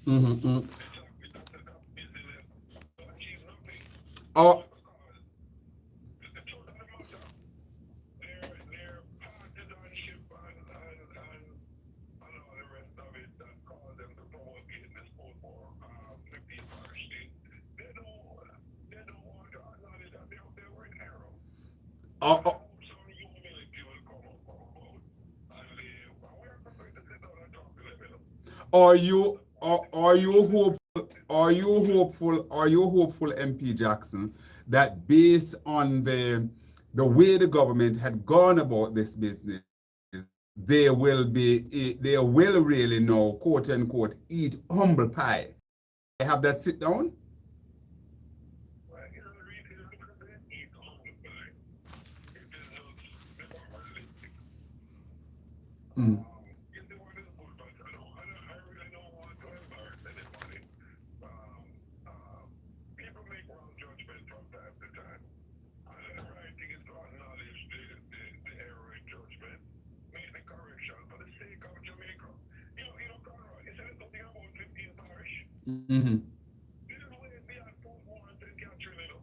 Mm-hmm. That's a business to achieve nothing. Oh, The truth of the matter, their partisanship and all the rest of it that caused them to promote getting this vote for the people are state. They don't they don't want to acknowledge that they were in error. oh, And I oh, hope some humility will come about. And we are prepared to sit down and talk to them, you know. are But you are until you then, hopeful? Are you hopeful, MP Jackson, that based on the way the government had gone about this business, they will really now, quote unquote, eat humble pie. They have that sit down. well, you know, look at the eat humble pie. It is just never realistic. Mm. If the word is good, but I really don't want to embarrass anybody. Um, um, People make wrong judgments from time to time. And the right thing is to acknowledge the error in judgment, make the correction for the sake of Jamaica. Conrad, you said something about 15 parish. Mm-hmm. This is way beyond Portmore and St. Catherine, you know.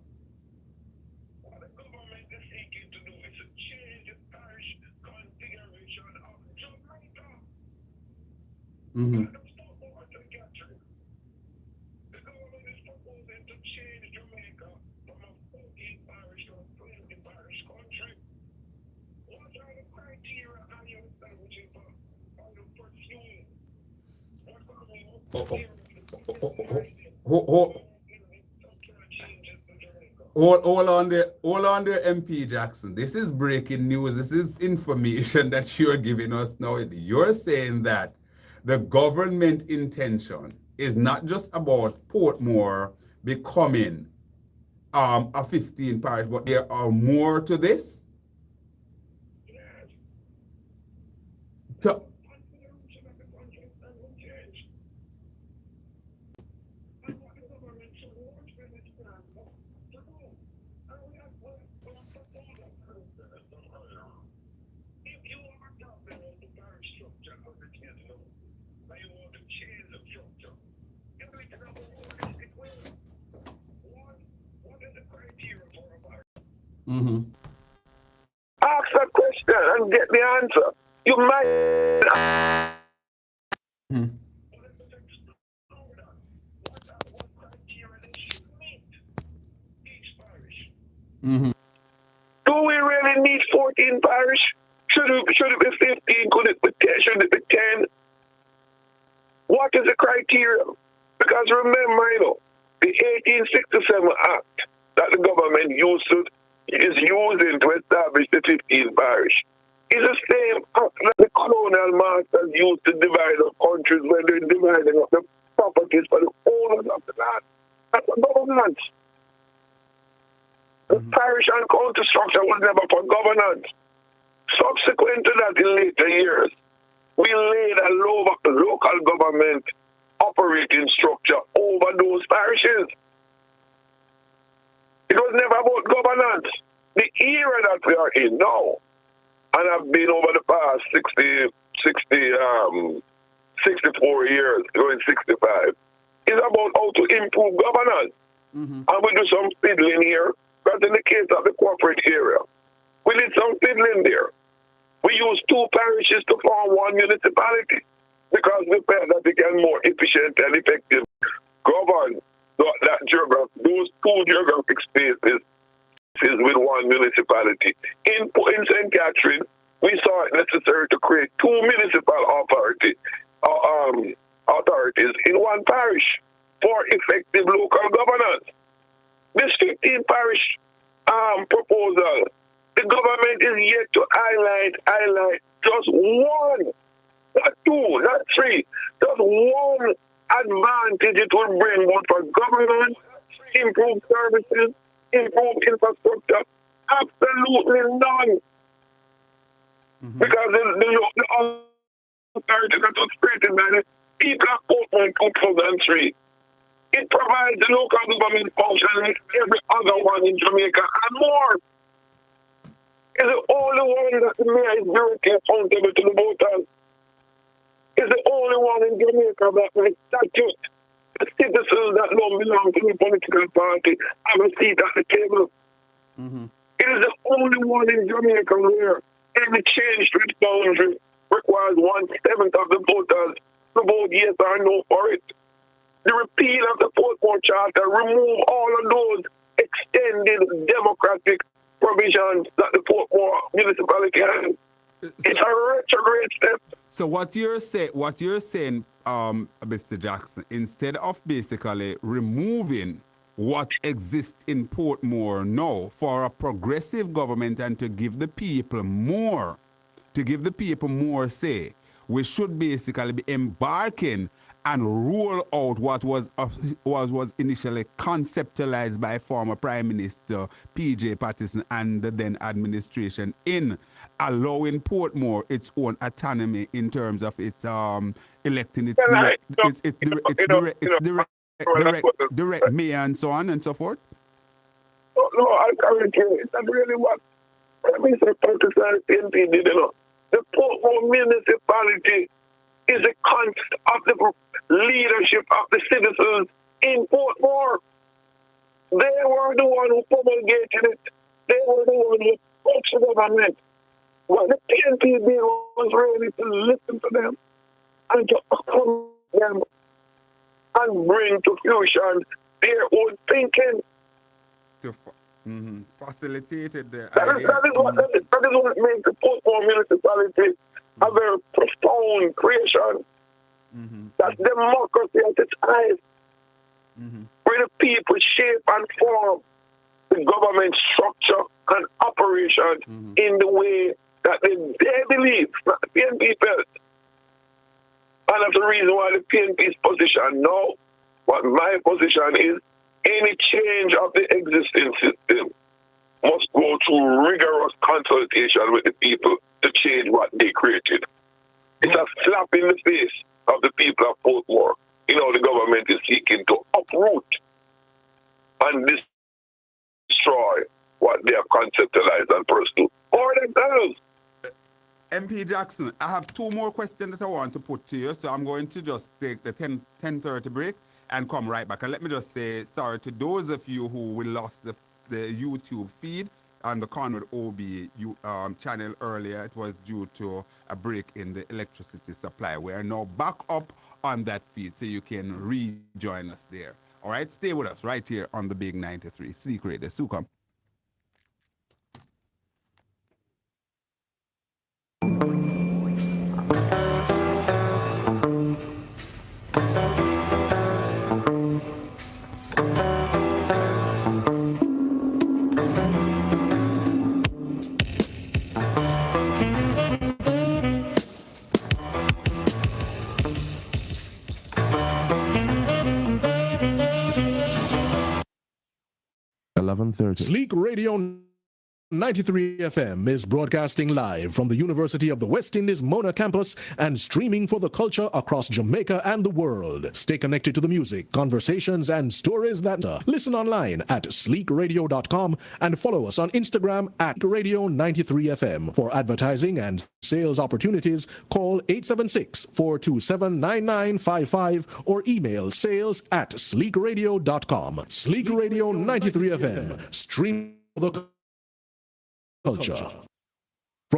What the government is seeking to do is to change the parish configuration of Jamaica. Mm-hmm. Not just Portmore and St. Catherine. The government is proposing to change Jamaica from a 14 parish to a 20 parish country. What are the criteria are you establishing for the pursuing? What are the Oh, oh, criteria oh, is oh, oh, behind it? oh, oh, For some kind of changes to Jamaica. hold on there, MP Jackson. This is breaking news. This is information that you're giving us now. You're saying that the government intention is not just about Portmore becoming a 15 parish, but there are more to this. Yes, To, configuration of the country and will change. And what the government should want for this plan to do. And we have proposals earlier on. If you are talking about the parish structure as it is now, and you want to change the structure, you need to have a realistic way. One, what is the criteria for a parish? mm-hmm. Ask that question and get the answer. You might. Mm-hmm. But let us explore that. What criteria they should meet each parish. Mm-hmm. Do we really need 14 parish? Should it be 15? Could it be 10? Should it be 10? What is the criteria? Because remember, the 1867 Act that the government is using to establish the 15 parish is the same act that the colonial masters used to divide up countries when they're dividing up the properties for the owners of the land. That's the governance. The Mm-hmm. parish and county structure was never for governance. Subsequent to that, in later years, we laid a local government operating structure over those parishes. It was never about governance. The era that we are in now, and I've been over the past 64 years, going 65, is about how to improve governance. Mm-hmm. And we do some fiddling here. But in the case of the corporate area, we did some fiddling there. We used 2 parishes to form 1 municipality because we felt that we can more efficient and effective govern those 2 geographic spaces with 1 municipality. In St. Catherine, we saw it necessary to create 2 municipal authorities in 1 parish for effective local governance. This 15 parish proposal, the government is yet to highlight just 1, not 2, not 3, just 1 advantage it will bring both for governance, improve services, improve infrastructure. Absolutely none. Mm-hmm. Because the authority that was created by the people of Portland in 2003, it provides the local government function like every other one in Jamaica and more. It's the only one that the mayor is directly accountable to the voters. It's the only one in Jamaica that makes statute. the citizens that don't belong to the political party have a seat at the table. Mm-hmm. It is the only one in Jamaica where any change to its boundary requires 1/7 of the voters to vote yes or no for it. The repeal of the Portmore Charter remove all of those extended democratic provisions that the Portmore municipality has. It's a retrograde step. So what you're saying, Mr. Jackson, instead of basically removing what exists in Portmore now for a progressive government and to give the people more say, we should basically be embarking and roll out what was initially conceptualized by former Prime Minister P.J. Patterson and the then administration in allowing Portmore its own autonomy in terms of its electing its direct mayor and so on and so forth. No, I can't hear it. That's really what Prime Minister Patterson PNP did. The Portmore municipality is a const of the leadership of the citizens in Portmore. They were the one who promulgated it. They were the one who approached the government. What the PNP did was really to listen to them and to accommodate them and bring to fruition their own thinking. Facilitated the that is what makes the Portmore municipality a very profound creation. That's democracy at its highest. Where the people shape and form the government structure and operation in the way that they believe, not the PNP felt. And that's the reason why the PNP's position now, but my position is, any change of the existing system must go through rigorous consultation with the people to change what they created. It's a slap in the face of the people of Portmore. The government is seeking to uproot and destroy what they have conceptualized and pursued for themselves. MP Jackson, I have two more questions that I want to put to you, so I'm going to just take the 10:30 break and come right back. And let me just say sorry to those of you who we lost the YouTube feed on the Conrad OB channel earlier. It was due to a break in the electricity supply. We are now back up on that feed, so you can rejoin us there. All right, stay with us right here on the Big 93 Sleek Radio. Sukam. Sleek Radio 93 FM is broadcasting live from the University of the West Indies Mona campus and streaming for the culture across Jamaica and the world. Stay connected to the music, conversations, and stories that listen online at sleekradio.com and follow us on Instagram at Radio 93 FM. For advertising and sales opportunities, call 876-427-9955 or email sales@sleekradio.com. Sleek Radio 93 FM, stream for the culture.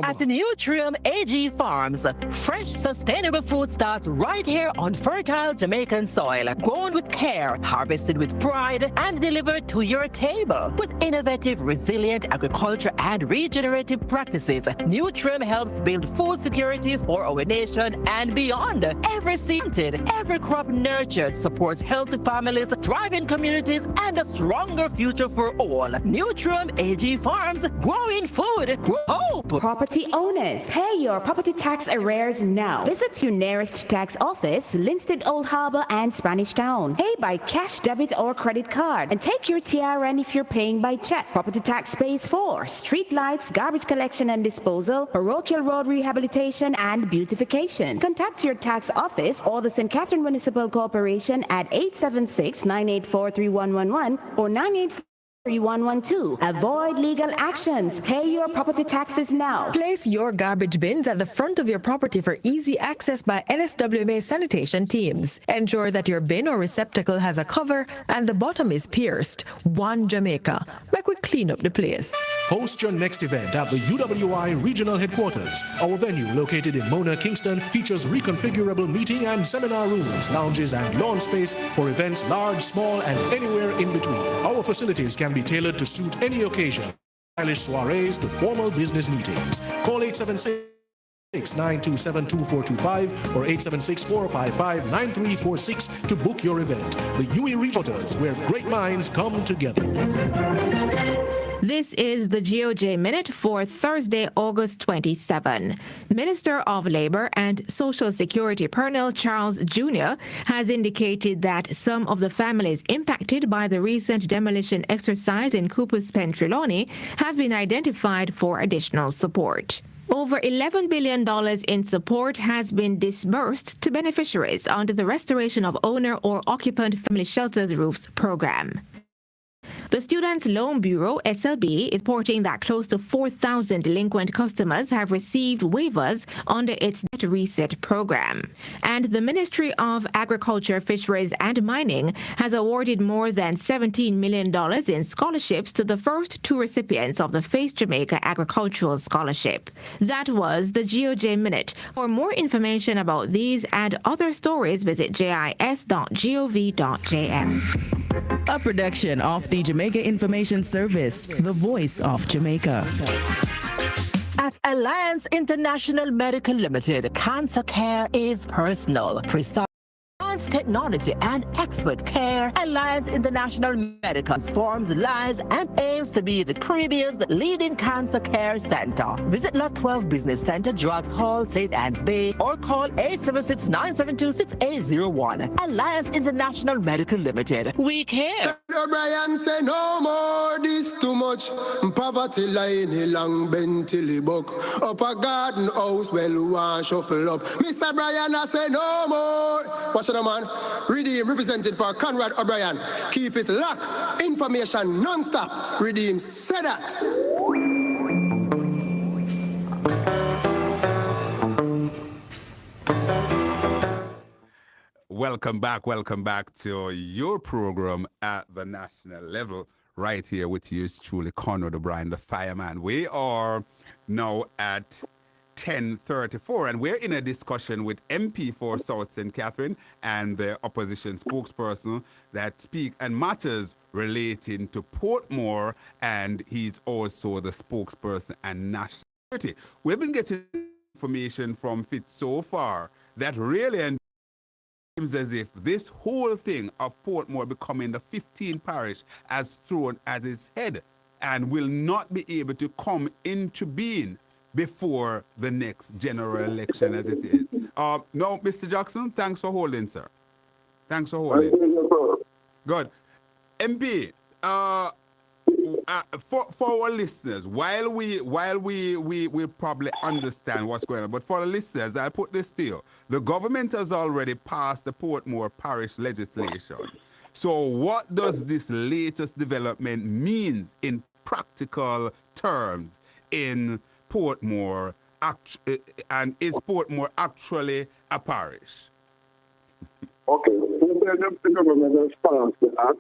At Nutrium AG Farms, fresh, sustainable food starts right here on fertile Jamaican soil, grown with care, harvested with pride, and delivered to your table. With innovative, resilient agriculture and regenerative practices, Nutrium helps build food security for our nation and beyond. Every seeded, every crop nurtured supports healthy families, thriving communities, and a stronger future for all. Nutrium AG Farms, growing food, grow hope. Property owners, pay your property tax arrears now. Visit your nearest tax office, Linstead Old Harbour and Spanish Town. Pay by cash, debit or credit card and take your TRN if you're paying by check. Property tax pays for street lights, garbage collection and disposal, parochial road rehabilitation and beautification. Contact your tax office or the St. Catherine Municipal Corporation at 876-984-3111 or 984 3112. Avoid legal actions. Pay your property taxes now. Place your garbage bins at the front of your property for easy access by NSWMA sanitation teams. Ensure that your bin or receptacle has a cover and the bottom is pierced. One Jamaica. Make we clean up the place. Host your next event at the UWI Regional Headquarters. Our venue, located in Mona, Kingston, features reconfigurable meeting and seminar rooms, lounges, and lawn space for events large, small, and anywhere in between. Our facilities can be tailored to suit any occasion. Stylish soirees to formal business meetings. Call 876-927-2425 or 876-455-9346 to book your event. The UE Reporters, where great minds come together. This is the GOJ Minute for Thursday, August 27. Minister of Labor and Social Security Pernell Charles Jr. has indicated that some of the families impacted by the recent demolition exercise in Cooper's Pen Trelawney have been identified for additional support. Over $11 billion in support has been disbursed to beneficiaries under the Restoration of Owner or Occupant Family Shelters Roofs program. The Students' Loan Bureau, SLB, is reporting that close to 4,000 delinquent customers have received waivers under its debt reset program. And the Ministry of Agriculture, Fisheries and Mining has awarded more than $17 million in scholarships to the first two recipients of the Face Jamaica Agricultural Scholarship. That was the GOJ Minute. For more information about these and other stories, visit jis.gov.jm. A production of the Jamaica Information Service, the voice of Jamaica. At Alliance International Medical Limited, cancer care is personal, precise technology and expert care. Alliance International Medical transforms lives and aims to be the Caribbean's leading cancer care center. Visit Lot 12 Business Center, Drugs Hall, St. Anne's Bay, or call 876-972-6801. Alliance International Medical Limited. We care. Brian say no more, this too much. Poverty line a long bent till he buck. Up a garden house, well, one shuffle up. Mr. Brian, I say no more. Watch the man. Redeem represented for Conrad O'Brien. Keep it locked. Information non-stop. Redeem said that. Welcome back to your program at the national level, right here with yours truly, Conrad O'Brien, the fireman. We are now at 10:34, and we're in a discussion with MP for South St. Catherine and the opposition spokesperson that speak and matters relating to Portmore, and he's also the spokesperson and national security. We've been getting information from Fitz so far that really seems as if this whole thing of Portmore becoming the 15th parish has thrown at its head and will not be able to come into being before the next general election as it is. No, Mr. Jackson, thanks for holding, sir. Thanks for holding. Good. MP, for our listeners, while we probably understand what's going on, but for the listeners, I'll put this to you. The government has already passed the Portmore Parish legislation. So what does this latest development mean in practical terms in Portmore, and is Portmore actually a parish? Okay, the government has passed the act.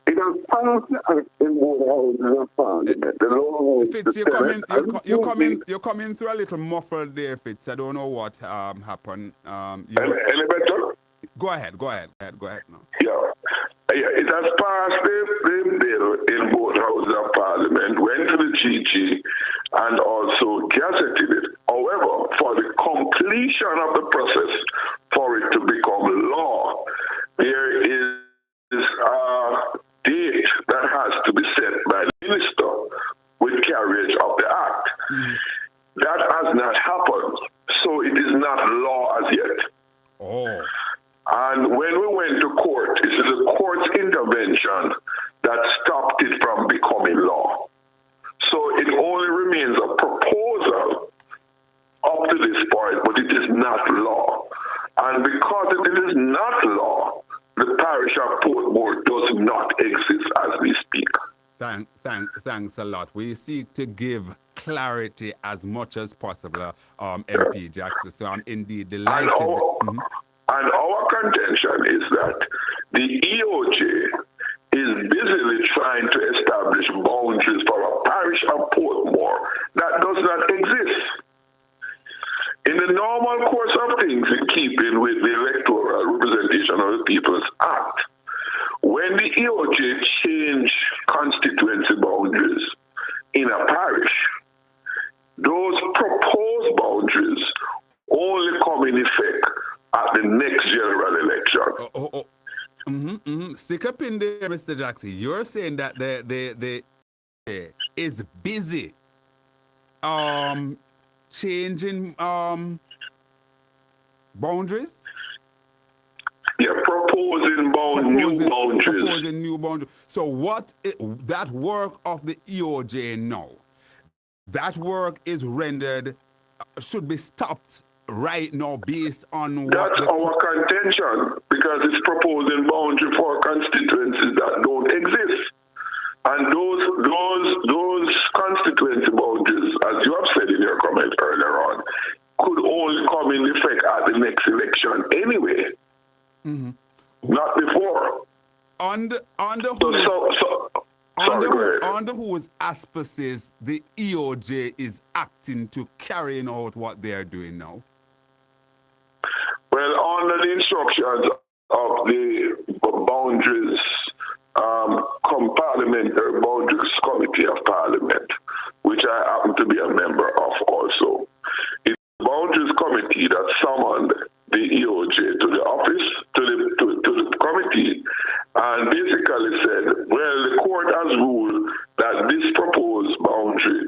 It has passed the act in both houses of parliament. Fitz, you're coming through a little muffled there, Fitz. I don't know what happened. Any better? Go ahead now. Yeah, it has passed the bill in both houses of parliament, went to the GG, and also gazetted it. However, for the completion of the process, for it to become law, there is a date that has to be set by the minister with carriage of the act. Mm-hmm. That has not happened, so it is not law as yet. Oh. And when we went to court, it is the court's intervention that stopped it from becoming law. So it only remains a proposal up to this point, but it is not law. And because it is not law, the the parish of Portmore does not exist as we speak. Thanks a lot. We seek to give clarity as much as possible, MP Jackson. So I'm indeed delighted. And our contention is that the EOJ is busily trying to establish boundaries for a parish of Portmore that does not exist. In the normal course of things, in keeping with the Electoral Representation of the People's Act, when the EOJ change constituency boundaries in a parish, those proposed boundaries only come in effect at the next general election. Stick up in there, Mr. Jackson. You're saying that the is busy changing boundaries? Yeah, proposing new boundaries. Proposing new boundaries. So that work of the EOJ now, that work is rendered, should be stopped right now based on what... That's our contention, because it's proposing boundary for constituencies that don't exist. And those constituency boundaries, as you have said in your comment earlier on, could only come in effect at the next election anyway. Not before. Under whose auspices the EOJ is acting to carrying out what they're doing now? Well, under the instructions of the boundaries, Parliamentary Boundaries Committee of Parliament, which I happen to be a member of also. It's the Boundaries Committee that summoned the EOJ to the office, to the committee, and basically said, well, the court has ruled that this proposed boundary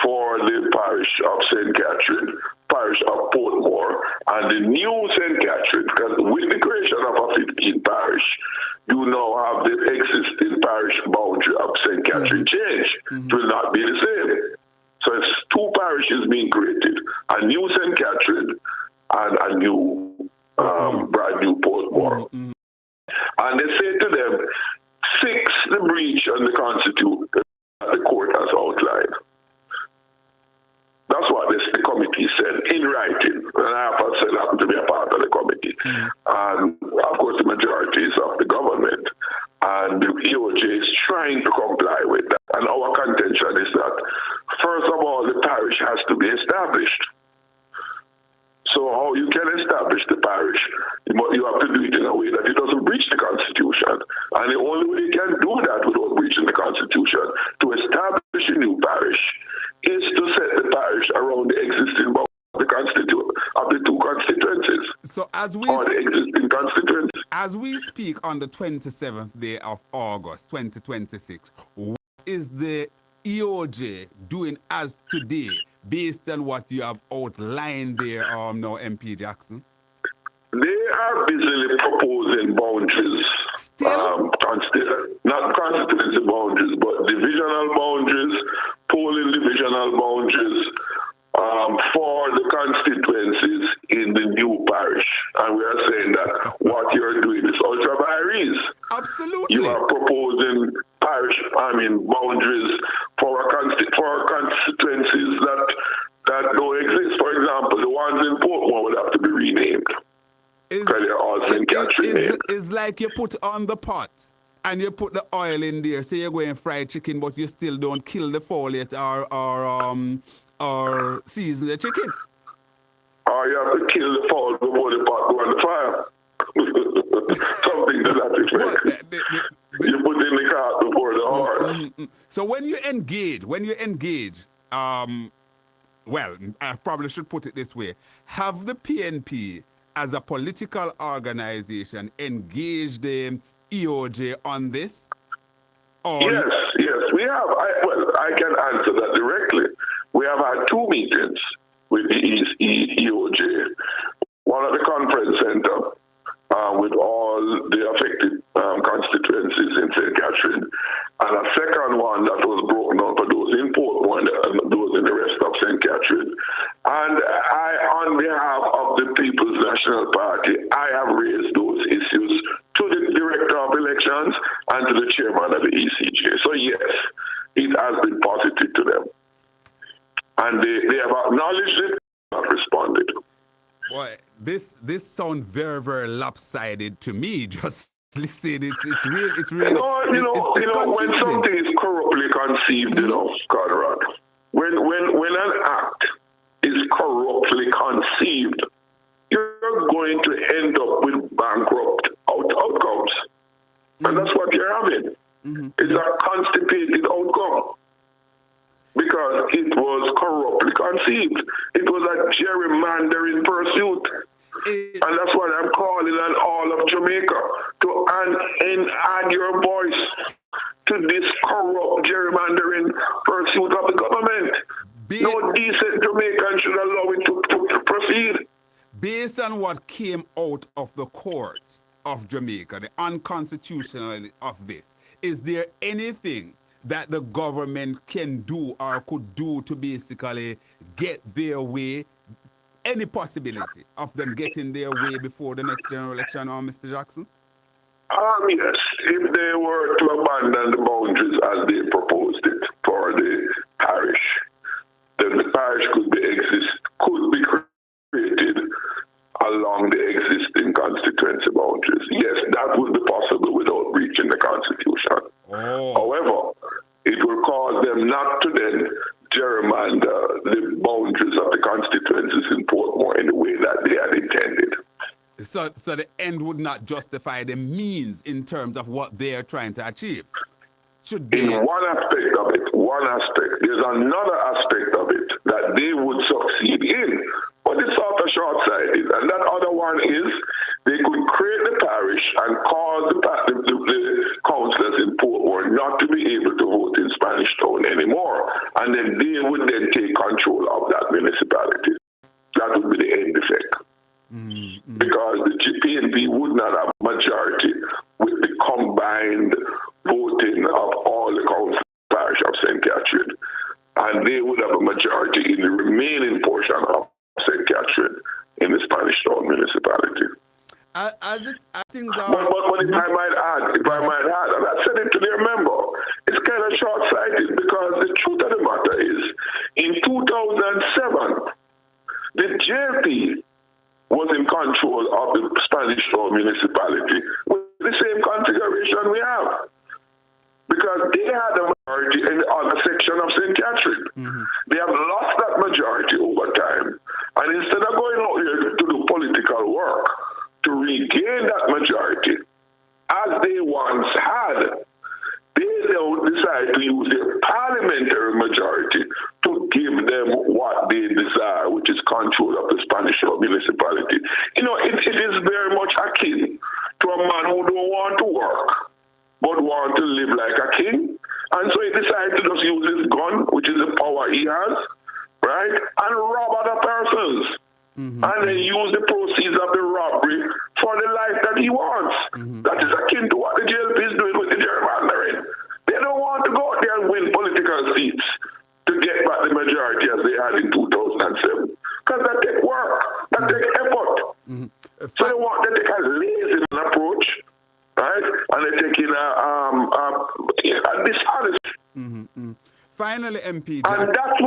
for the parish of St. Catherine, parish of Portmore, and the new St. Catherine, because with the creation of a 15th parish, you now have the existing parish boundary of St. Catherine change. It will not be the same. So it's two parishes being created, a new St. Catherine and a new, brand new Portmore. And they say to them, fix the breach on the Constitution that the court has outlined. That's what the committee said in writing. And I have said I happen to be a part of the committee. And of course the majority is of the government. And the EOJ is trying to comply with that. And our contention is that, first of all, the parish has to be established. So how you can establish the parish, you have to do it in a way that it doesn't breach the Constitution. And the only way you can do that without breaching the Constitution, to establish a new parish, is to set the parish around the existing boundaries of the two constituencies. So as we or the existing constituencies. As we speak on the 27th day of August 2026, what is the EOJ doing as today based on what you have outlined there now, MP Jackson? They are busily proposing boundaries. Not constituency boundaries, but divisional boundaries, polling divisional boundaries for the constituencies in the new parish. And we are saying that what you're doing is ultra vires. Absolutely. You are proposing boundaries for constituencies that don't exist. For example, the ones in Portmore would have to be renamed. It's like you put on the pot and you put the oil in there, say you're going fried chicken, but you still don't kill the fowl yet or season the chicken. Or you have to kill the fowl before the pot go on the fire. Something to that effect. You put in the cart before the horse. So when you engage, well, I probably should put it this way. Have the PNP as a political organization engaged the EOJ on this? Yes, we have. I can answer that directly. We have had 2 meetings with the EOJ. One at the conference center with all the affected constituencies in St. Catherine, and a second one that was broken up for those in Portmore and those in the rest of St. Catherine. And I, on behalf of the People's National Party, I have raised those issues to the and to the chairman of the ECJ. So yes, it has been posited to them. And they have acknowledged it, not responded. Boy, this sounds very, very lopsided to me. Just listen, it's really when something is corruptly conceived, Conrad, when an act is corruptly conceived, you're going to end up with bankrupt outcomes. And that's what you're having. It's a constipated outcome. Because it was corruptly conceived. It was a gerrymandering pursuit. And that's what I'm calling on all of Jamaica to add your voice to this corrupt gerrymandering pursuit of the government. No decent Jamaican should allow it to proceed. Based on what came out of the court of Jamaica, the unconstitutionality of this, is there anything that the government can do or could do to basically get their way? Any possibility of them getting their way before the next general election, Mr. Jackson? Yes, if they were to abandon the boundaries as they proposed it for the parish, then the parish could be created along the existing constituency boundaries. Yes, that would be possible without breaching the Constitution. However, it will cause them not to then gerrymander the boundaries of the constituencies in Portmore in the way that they had intended. So the end would not justify the means in terms of what they're trying to achieve. In one aspect of it, there's another aspect of it that they would succeed in, but it's sort of short-sighted. And that other one is they could create the parish and cause the councillors in Portmore not to be able to vote in Spanish Town anymore. And then they would then take control of that municipality. That would be the end effect. Because the PNP would not have majority with the combined voting of all the council parish of St. Catherine. And they would have a majority in the remaining portion of St. Catherine in the Spanish Town municipality. But if I might add, and I said it to their member, it's kind of short-sighted because the truth of the matter is, in 2007, the JP was in control of the Spanish Town municipality with the same configuration we have. Because they had a majority in the other section of St. Catherine. They have lost that majority over time. And instead of going out here to do political work, to regain that majority, as they once had, they now decide to use their parliamentary majority to give them what they desire, which is control of the Spanish municipality. It is very much akin to a man who don't want to work, but want to live like a king. And so he decided to just use his gun, which is the power he has, right, and rob other persons. And then use the proceeds of the robbery for the life that he wants. That is akin to what the JLP is doing with the gerrymandering. They don't want to go out there and win political seats to get back the majority as they had in 2007. Because that takes work, that takes effort. So they take a lazy approach, right? And they take in a dishonest. Finally, MP Jack. And that's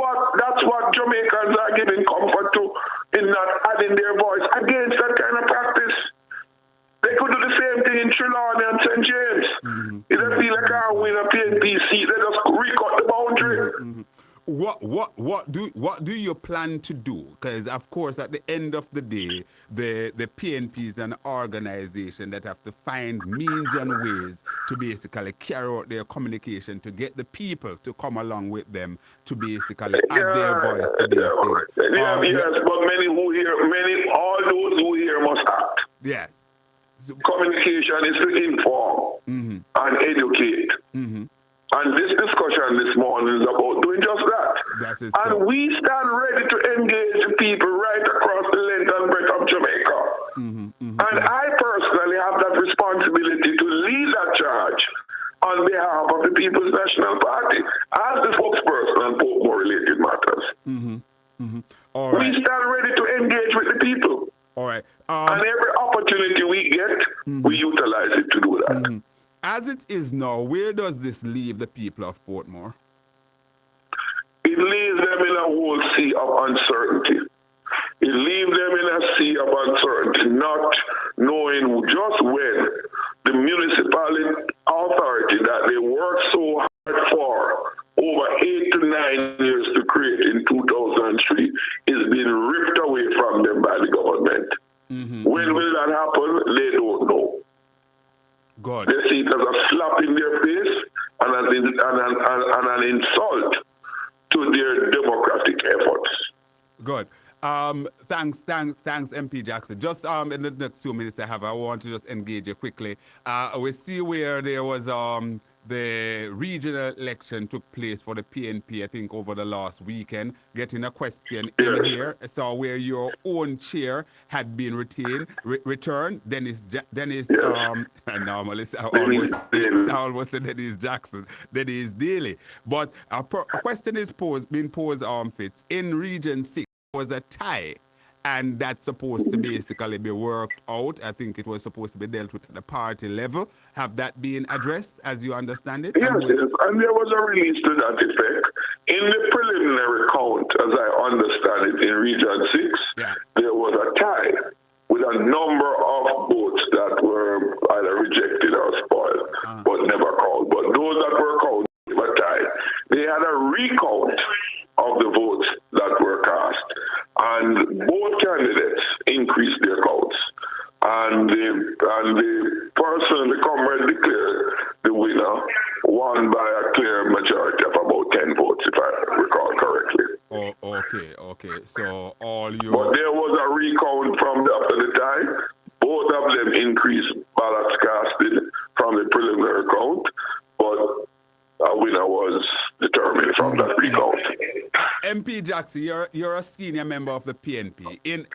what Jamaicans are giving comfort to in not adding their voice against that kind of practice. They could do the same thing in Trelawney and St. James. If they feel like I win a PNP seat, they just recut the boundary. What do you plan to do? Because of course, at the end of the day, the PNP is an organization that have to find means and ways to basically carry out their communication to get the people to come along with them to basically add their voice to their state. Yes, but all those who hear must act. Yes. Communication is to inform and educate. And this discussion this morning is about doing just that. And we stand ready to engage the people right across the length and breadth of Jamaica. And I personally have that responsibility to lead that charge on behalf of the People's National Party as the spokesperson on Portmore-related matters. All right. We stand ready to engage with the people. All right. And every opportunity we get, we utilize it to do that. as it is now, where does this leave the people of Portmore? It leaves them in a whole sea of uncertainty. It leaves them in a sea of uncertainty, not knowing just when the municipal authority that they worked so hard for over 8 to 9 years to create in 2003 is being ripped away from them by the government. When will that happen? They don't know. God. They see it as a slap in their face and an insult to their democratic efforts. Good. Thanks, MP Jackson. Just in the next 2 minutes I want to just engage you quickly. We see where there was the regional election took place for the PNP, I think, over the last weekend. Getting a question in here. So where your own chair had been returned. Dennis, I normally say I almost said Dennis Jackson. Dennis Daly. But a question is being posed, Fitz. In Region 6 was a tie. And that's supposed to basically be worked out. I think it was supposed to be dealt with at the party level. Have that been addressed, as you understand it? Yes, and there was a release to that effect. In the preliminary count, as I understand it, in Region 6, there was a tie with a number of votes that were either rejected or spoiled, but never called. But those that were called were tied. They had a recount of the votes that were cast. And both candidates increased their counts. And the person, the comrade declared the winner, won by a clear majority of about 10 votes, if I recall correctly. Oh, okay. So all you... But there was a recount after the tie. Both of them increased ballots casted from the preliminary count. But a winner was determined from that recount. MP Jackson, you're a senior member of the PNP.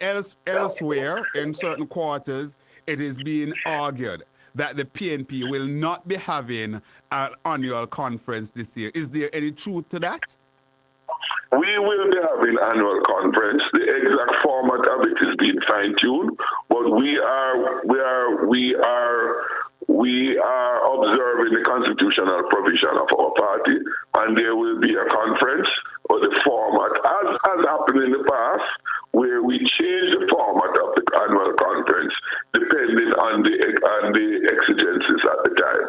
Elsewhere, in certain quarters, it is being argued that the PNP will not be having an annual conference this year. Is there any truth to that? We will be having annual conference. The exact format of it is being fine-tuned, but we are observing the constitutional provision of our party, and there will be a conference or the format, as has happened in the past, where we change the format of the annual conference depending on the exigencies at the time.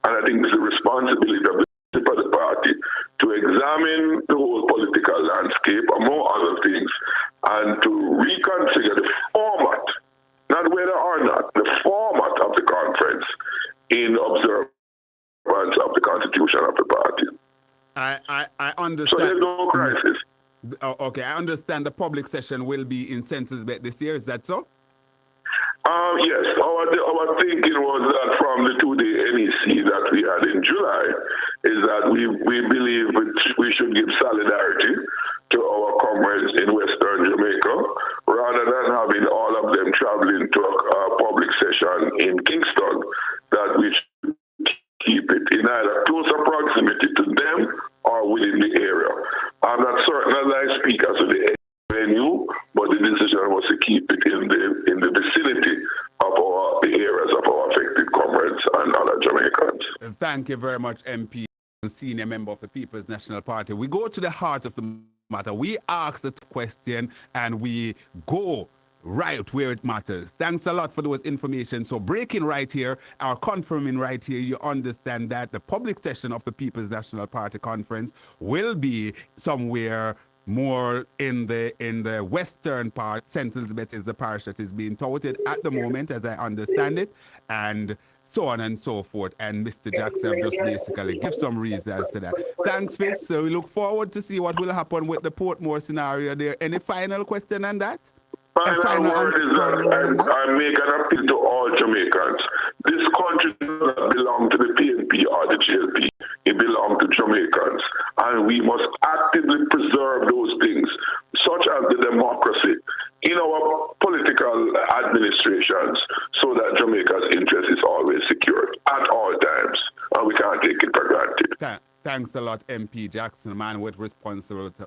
And I think it's the responsibility of the party to examine the whole political landscape, among other things, and to reconfigure the format, not whether or not, the format of the conference in observance of the constitution of the party. I understand. So there's no crisis. Okay, I understand the public session will be in Centralsbet this year. Is that so? Yes. Our thinking was that from the two-day NEC that we had in July is that we believe we should give solidarity to our comrades in Western Jamaica rather than having all of them traveling to a public session in Kingston, that we should keep it in either closer proximity to them or within the area. I'm not certain as I speak as to the venue, but the decision was to keep it in the vicinity of the areas of our affected comrades and other Jamaicans. Thank you very much, MP, senior member of the People's National Party. We go to the heart of the matter. We ask the question and we go right where it matters. Thanks a lot for those information. So breaking right here, or confirming right here, you understand that the public session of the People's National Party Conference will be somewhere more in the western part. Centralsbet is the parish that is being touted at the moment, as I understand it, and so on and so forth. And Mr. Jackson just basically give some reasons to that. Thanks, Fitz. So we look forward to see what will happen with the Portmore scenario there. Any final question on that? Final word is that I make an appeal to all Jamaicans. This country does not belong to the PNP or the GLP. It belongs to Jamaicans. And we must actively preserve those things, such as the democracy, in our political administrations, so that Jamaica's interest is always secured at all times. And we can't take it for granted. Thanks a lot, MP Jackson, man with responsibility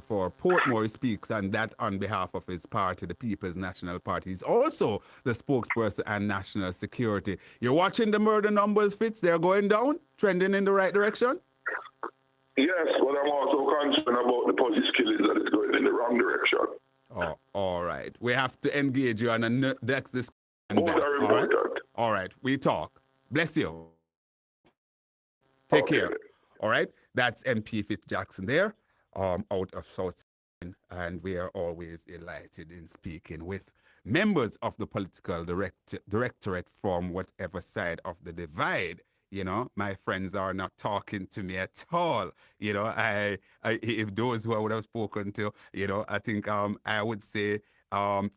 for Portmore. He speaks, and that on behalf of his party, the People's National Party. He's also the spokesperson and national security. You're watching the murder numbers, Fitz? They're going down, trending in the right direction? Yes, but I'm also concerned about the police killings that is going in the wrong direction. Oh, all right. We have to engage you on the next discussion. Both are important. All right, we talk. Bless you. Take care. All right. That's MP Fitz Jackson there, out of South Sudan, and we are always delighted in speaking with members of the political directorate from whatever side of the divide. You know, my friends are not talking to me at all. You know, I if those who I would have spoken to, you know, I think I would say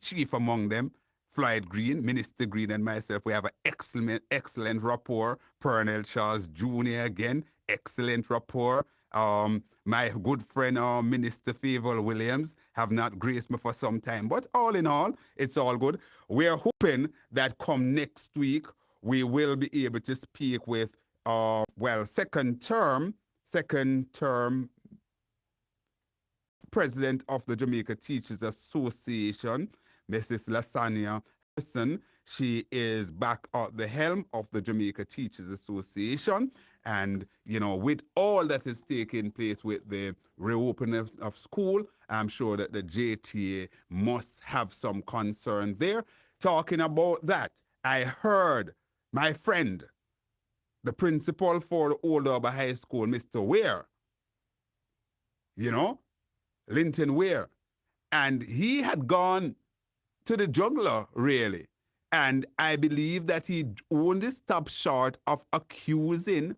chief among them, Floyd Green, Minister Green, and myself, we have an excellent rapport. Pernell Charles Jr. again, excellent rapport. My good friend, Minister Favor Williams, have not graced me for some time. But all in all, it's all good. We are hoping that come next week, we will be able to speak with, second term president of the Jamaica Teachers Association, Mrs. Lasagna Harrison. She is back at the helm of the Jamaica Teachers Association. And, you know, with all that is taking place with the reopening of school, I'm sure that the JTA must have some concern there. Talking about that, I heard my friend, the principal for the Old Harbour High School, Mr. Ware, you know, Linton Ware, and he had gone to the jugular, really. And I believe that he only stopped short of accusing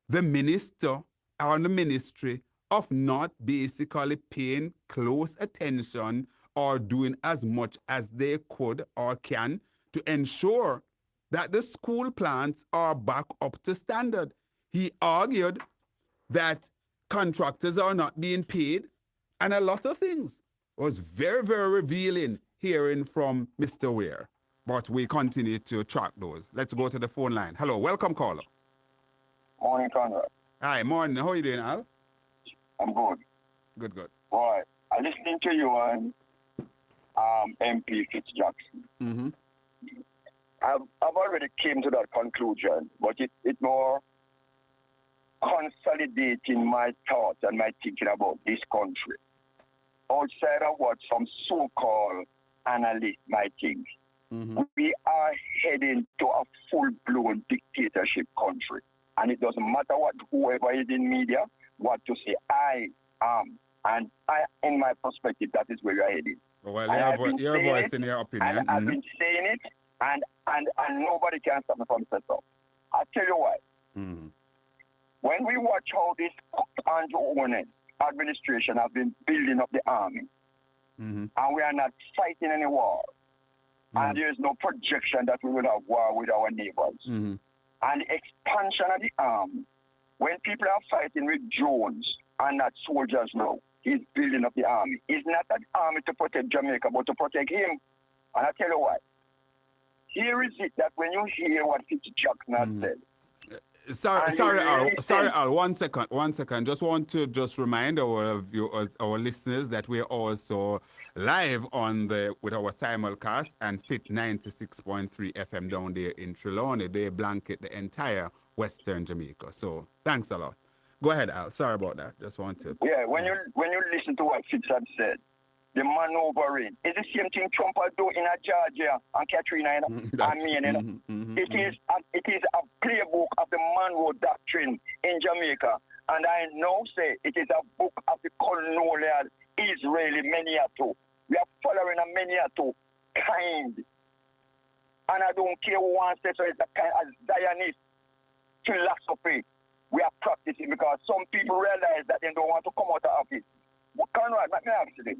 the minister or the ministry of not basically paying close attention or doing as much as they could or can to ensure that the school plans are back up to standard. He argued that contractors are not being paid, and a lot of things. Was very, very revealing hearing from Mr. Ware. But we continue to track those. Let's go to the phone line. Hello, welcome, caller. Morning, Conrad. Hi, morning. How are you doing, Al? I'm good. Good, good. Right. I'm listening to you on MP Fitz Jackson. Mm-hmm. I've already came to that conclusion, but it more consolidating my thoughts and my thinking about this country. Outside of what some so-called analysts might think, we are heading to a full-blown dictatorship country. And it doesn't matter what whoever is in media, what to say, I am. And in my perspective, that is where we are heading. Well, your voice in your opinion. I've been saying it, and nobody can stop me from saying so. I'll tell you why. When we watch how this Andrew Owen administration have been building up the army, and we are not fighting any war, and there is no projection that we will have war with our neighbors, and the expansion of the army, when people are fighting with drones and not soldiers now, he's building up the army. It's not an army to protect Jamaica, but to protect him. And I'll tell you why. Here is it that when you hear what Fitz Jackson has said, Sorry, Al. 1 second. Just want to remind our viewers, our listeners, that we're also live with our simulcast and Fit 96.3 FM down there in Trelawney. They blanket the entire Western Jamaica. So thanks a lot. Go ahead, Al. Sorry about that. Just want to. Yeah, when you listen to what Fitz had said, the maneuvering is the same thing Trump will do in Georgia and Katrina. It is a playbook of the Monroe Doctrine in Jamaica. And I now say it is a book of the colonial Israeli Maniato. We are following a Maniato kind. And I don't care who wants to say it's a kind of Zionist philosophy we are practicing, because some people realize that they don't want to come out of office. Conrad, let me ask you this.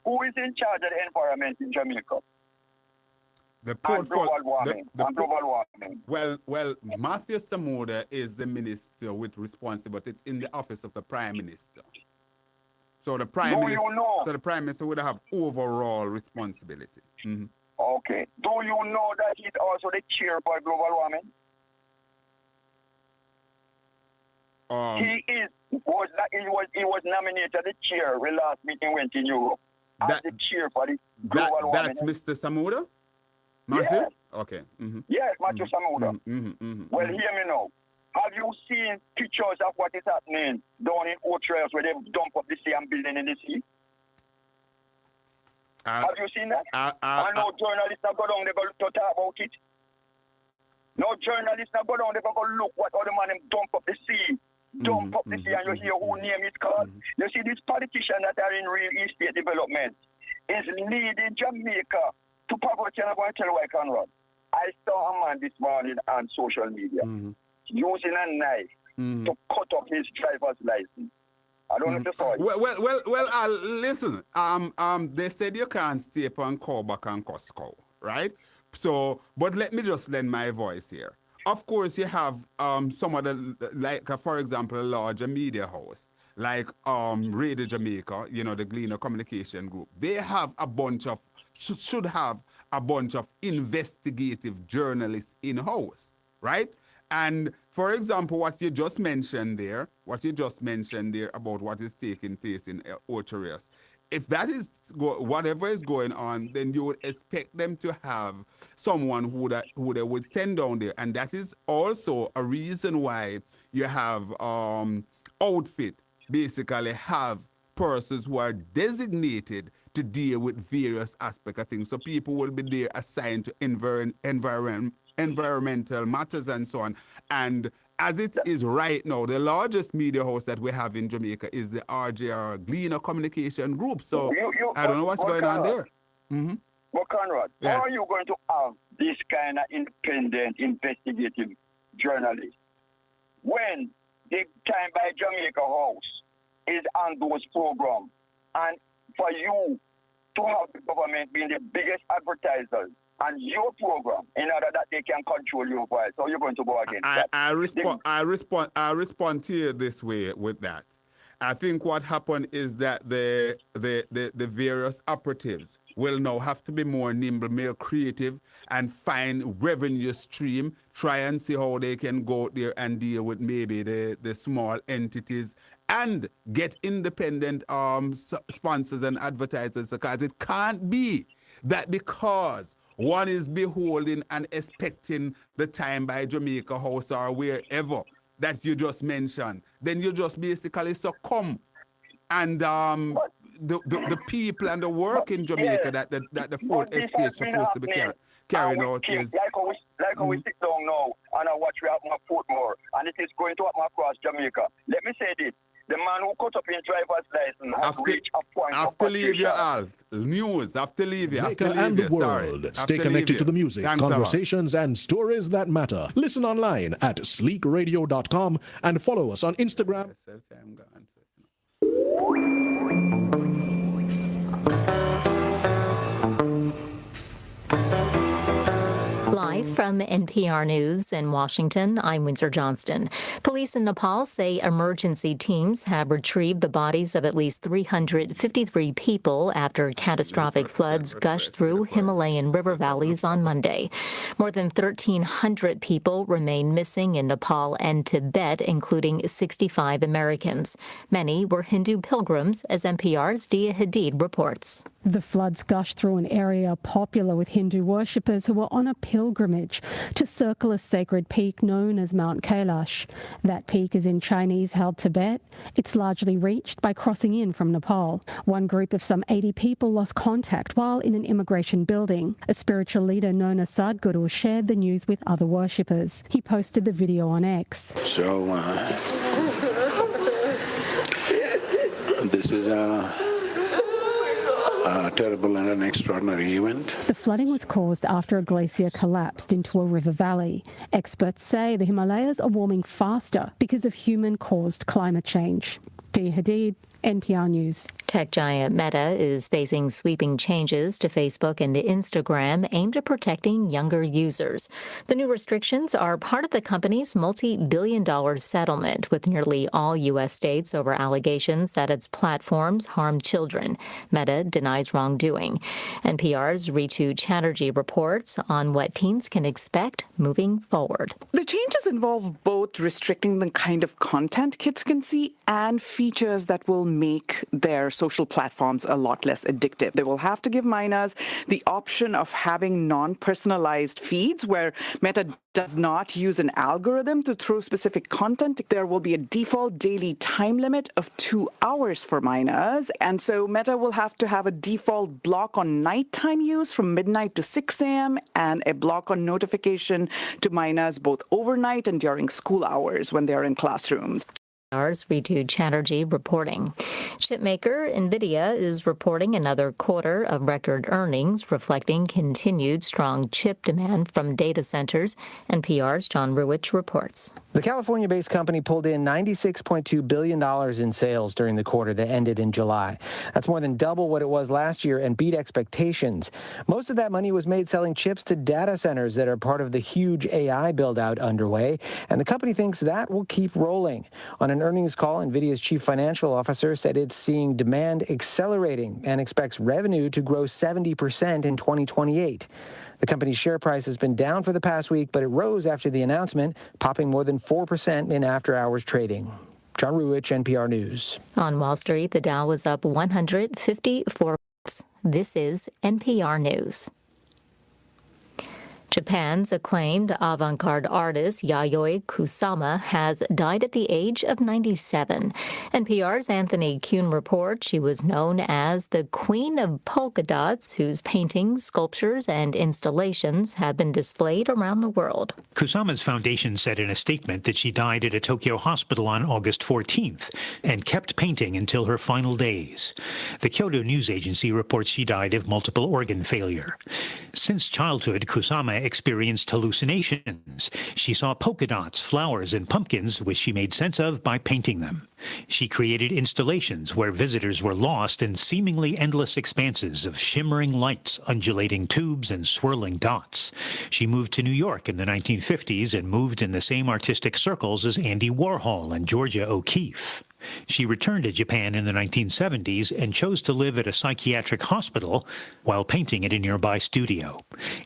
Who is in charge of the environment in Jamaica? Global warming. Well, Matthew Samoda is the minister with responsibility. It's in the office of the Prime Minister. So the Prime Minister would have overall responsibility. Okay. Do you know that he's also the chair for global warming? He was nominated the chair. The last meeting went in Europe as the chair for the global warming. That's Mr. Samuda? Matthew? Yes. Okay. Mm-hmm. Yes, Matthew Samuda. Well, hear me now. Have you seen pictures of what is happening down in Otrels where they dump up the sea and building in the sea? Have you seen that? And no journalists have got down there to talk about it. No journalists have got down there to look what other man them dump up the sea. Dump up the sea and you hear who name is called. You see, these politicians that are in real estate development is leading Jamaica to poverty. And I'm going to tell you why, Conrad. I saw a man this morning on social media using a knife to cut off his driver's license. I don't know if you saw it. Well, listen. They said you can't stay upon Cowback and Costco, right? So, but let me just lend my voice here. Of course, you have some of the, like, for example, a larger media house, like Radio Jamaica, you know, the Gleaner Communication Group. They have a bunch of, should have a bunch of investigative journalists in-house, right? And, for example, what you just mentioned there about what is taking place in Ocherous, if that is whatever is going on, then you would expect them to have someone who they would send down there. And that is also a reason why you have outfit basically have persons who are designated to deal with various aspects of things. So people will be there assigned to environmental matters and so on. And as it is right now, the largest media house that we have in Jamaica is the RJR Gleaner Communication Group. So I don't know what's going on there. Well, Conrad, how are you going to have this kind of independent investigative journalist when the Time by Jamaica House is on those programs? And for you to have the government being the biggest advertisers on your program in order that they can control your voice, so you're going to go against that? I respond to you this way with that. I think what happened is that the various operatives will now have to be more nimble, more creative, and find revenue stream, try and see how they can go out there and deal with maybe the small entities and get independent sponsors and advertisers, because it can't be that because one is beholden and expecting the Time by Jamaica House or wherever that you just mentioned, then you just basically succumb. And the people and the work in Jamaica that the fourth estate is supposed to be carrying out is... Like we sit down now and I watch we happen at Portmore, and it is going to happen across Jamaica. Let me say this. The man who cut up his driver's license has reached a point of to leave you, Al. News. Have to leave you. And the world. Stay connected to the music, conversations, and stories that matter. Listen online at sleekradio.com and follow us on Instagram. Live from NPR News in Washington, I'm Windsor Johnston. Police in Nepal say emergency teams have retrieved the bodies of at least 353 people after catastrophic floods gushed through Himalayan river valleys on Monday. More than 1,300 people remain missing in Nepal and Tibet, including 65 Americans. Many were Hindu pilgrims, as NPR's Dia Hadid reports. The floods gushed through an area popular with Hindu worshippers who were on a pilgrimage to circle a sacred peak known as Mount Kailash. That peak is in Chinese-held Tibet. It's largely reached by crossing in from Nepal. One group of some 80 people lost contact while in an immigration building. A spiritual leader known as Sadhguru shared the news with other worshippers. He posted the video on X. So, this is a terrible and an extraordinary event. The flooding was caused after a glacier collapsed into a river valley. Experts say the Himalayas are warming faster because of human-caused climate change. Dia Hadid, NPR News. Tech giant Meta is facing sweeping changes to Facebook and Instagram aimed at protecting younger users. The new restrictions are part of the company's multi-billion-dollar settlement with nearly all U.S. states over allegations that its platforms harm children. Meta denies wrongdoing. NPR's Ritu Chatterjee reports on what teens can expect moving forward. The changes involve both restricting the kind of content kids can see and features that will make their social platforms a lot less addictive. They will have to give minors the option of having non-personalized feeds where Meta does not use an algorithm to throw specific content. There will be a default daily time limit of 2 hours for minors. And so Meta will have to have a default block on nighttime use from midnight to 6 a.m. and a block on notification to minors both overnight and during school hours when they are in classrooms. Ritu Chatterjee reporting. Chipmaker NVIDIA is reporting another quarter of record earnings, reflecting continued strong chip demand from data centers. NPR's John Ruwich reports. The California-based company pulled in $96.2 billion in sales during the quarter that ended in July. That's more than double what it was last year and beat expectations. Most of that money was made selling chips to data centers that are part of the huge AI build-out underway, and the company thinks that will keep rolling. On an earnings call, NVIDIA's chief financial officer said it's seeing demand accelerating and expects revenue to grow 70% in 2028. The company's share price has been down for the past week, but it rose after the announcement, popping more than 4% in after-hours trading. John Ruwich, NPR News. On Wall Street, the Dow was up 154 points. This is NPR News. Japan's acclaimed avant-garde artist Yayoi Kusama has died at the age of 97. NPR's Anthony Kuhn reports she was known as the Queen of Polka Dots, whose paintings, sculptures, and installations have been displayed around the world. Kusama's foundation said in a statement that she died at a Tokyo hospital on August 14th and kept painting until her final days. The Kyoto News Agency reports she died of multiple organ failure. Since childhood, Kusama experienced hallucinations. She saw polka dots, flowers, and pumpkins, which she made sense of by painting them. She created installations where visitors were lost in seemingly endless expanses of shimmering lights, undulating tubes, and swirling dots. She moved to New York in the 1950s and moved in the same artistic circles as Andy Warhol and Georgia O'Keeffe. She returned to Japan in the 1970s and chose to live at a psychiatric hospital while painting at a nearby studio.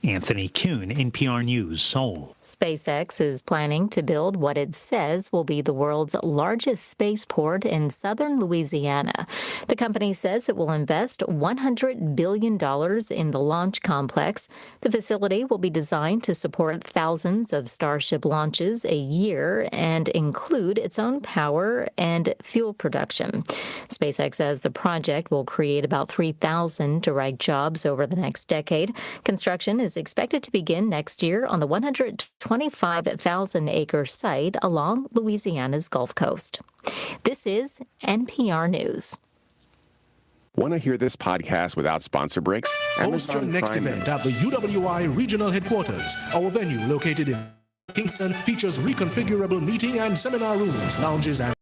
Anthony Kuhn, NPR News, Seoul. SpaceX is planning to build what it says will be the world's largest spaceport in southern Louisiana. The company says it will invest $100 billion in the launch complex. The facility will be designed to support thousands of Starship launches a year and include its own power and fuel production. SpaceX says the project will create about 3,000 direct jobs over the next decade. Construction is expected to begin next year on the 125,000-acre site along Louisiana's Gulf Coast. This is NPR News. Want to hear this podcast without sponsor breaks? Host your next event at the UWI Regional Headquarters. Our venue, located in Kingston, features reconfigurable meeting and seminar rooms, lounges, and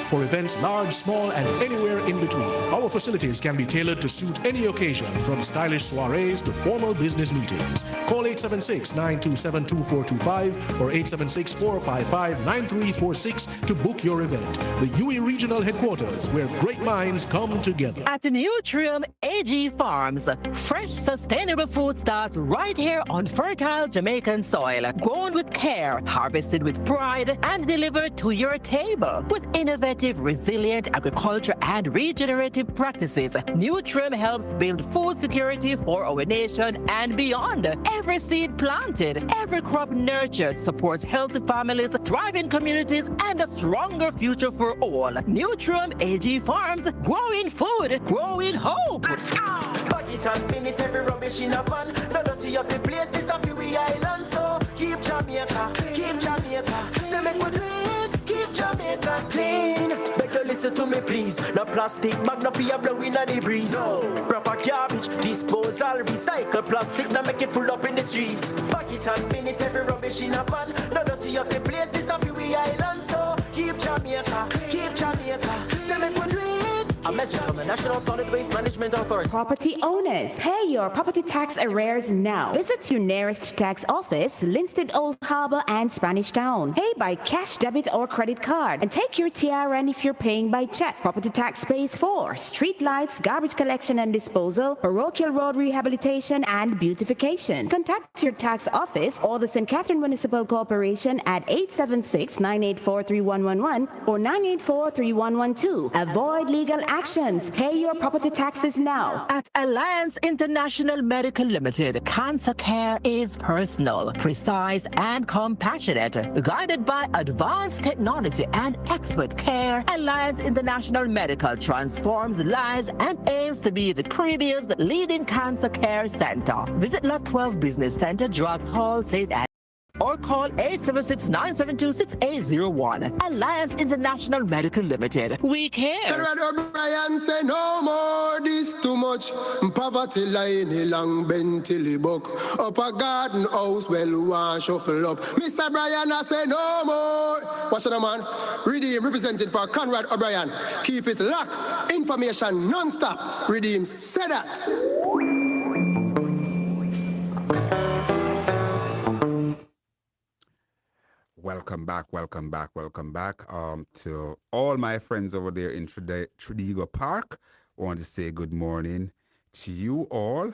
for events large, small, and anywhere in between. Our facilities can be tailored to suit any occasion, from stylish soirees to formal business meetings. Call 876-927-2425 or 876-455-9346 to book your event. The UE Regional Headquarters, where great minds come together. At Nutrium AG Farms, fresh, sustainable food starts right here on fertile Jamaican soil, grown with care, harvested with pride, and delivered to your table. With innovative, resilient agriculture and regenerative practices, Nutrium helps build food security for our nation and beyond. Every seed planted, every crop nurtured supports healthy families, thriving communities, and a stronger future for all. Nutrium AG Farms, growing food, growing hope. Bag it and pin it, every rubbish in a pan. No dirty up the place, this a we island. So keep Jamaica, keep Jamaica. Say make we do it, keep Jamaica clean. Beg you listen to me please. No plastic bag, no fear blowing at the breeze. No proper garbage, disposal, recycle plastic. Now make it full up in the streets. Bag it and pin it, every rubbish in a pan. No dirty up the place, this a we island. So keep Jamaica, keep Jamaica. Say make we do it, National Solid Waste Management Authority. Property owners, pay your property tax arrears now. Visit your nearest tax office, Linstead Old Harbor and Spanish Town. Pay by cash, debit, or credit card. And take your TRN if you're paying by check. Property tax pays for street lights, garbage collection and disposal, parochial road rehabilitation, and beautification. Contact your tax office or the St. Catherine Municipal Corporation at 876-984-3111 or 984-3112. Avoid legal actions. Pay your property taxes now. At Alliance International Medical Limited, cancer care is personal, precise, and compassionate. Guided by advanced technology and expert care, Alliance International Medical transforms lives and aims to be the Caribbean's leading cancer care center. Visit Lot 12 Business Center, Drugs Hall, St. Anne, or call 876-972-6801. Alliance International Medical Limited. We care. Conrad O'Brien say no more, this too much. Poverty line a long bend till he buck. Up a garden house, well, one shuffle up. Mr. Brian, I say no more. Watch it, man. Redeem represented for Conrad O'Brien. Keep it locked. Information non-stop. Redeem, say that. Welcome back to all my friends over there in Tredegar Park. I want to say good morning to you all.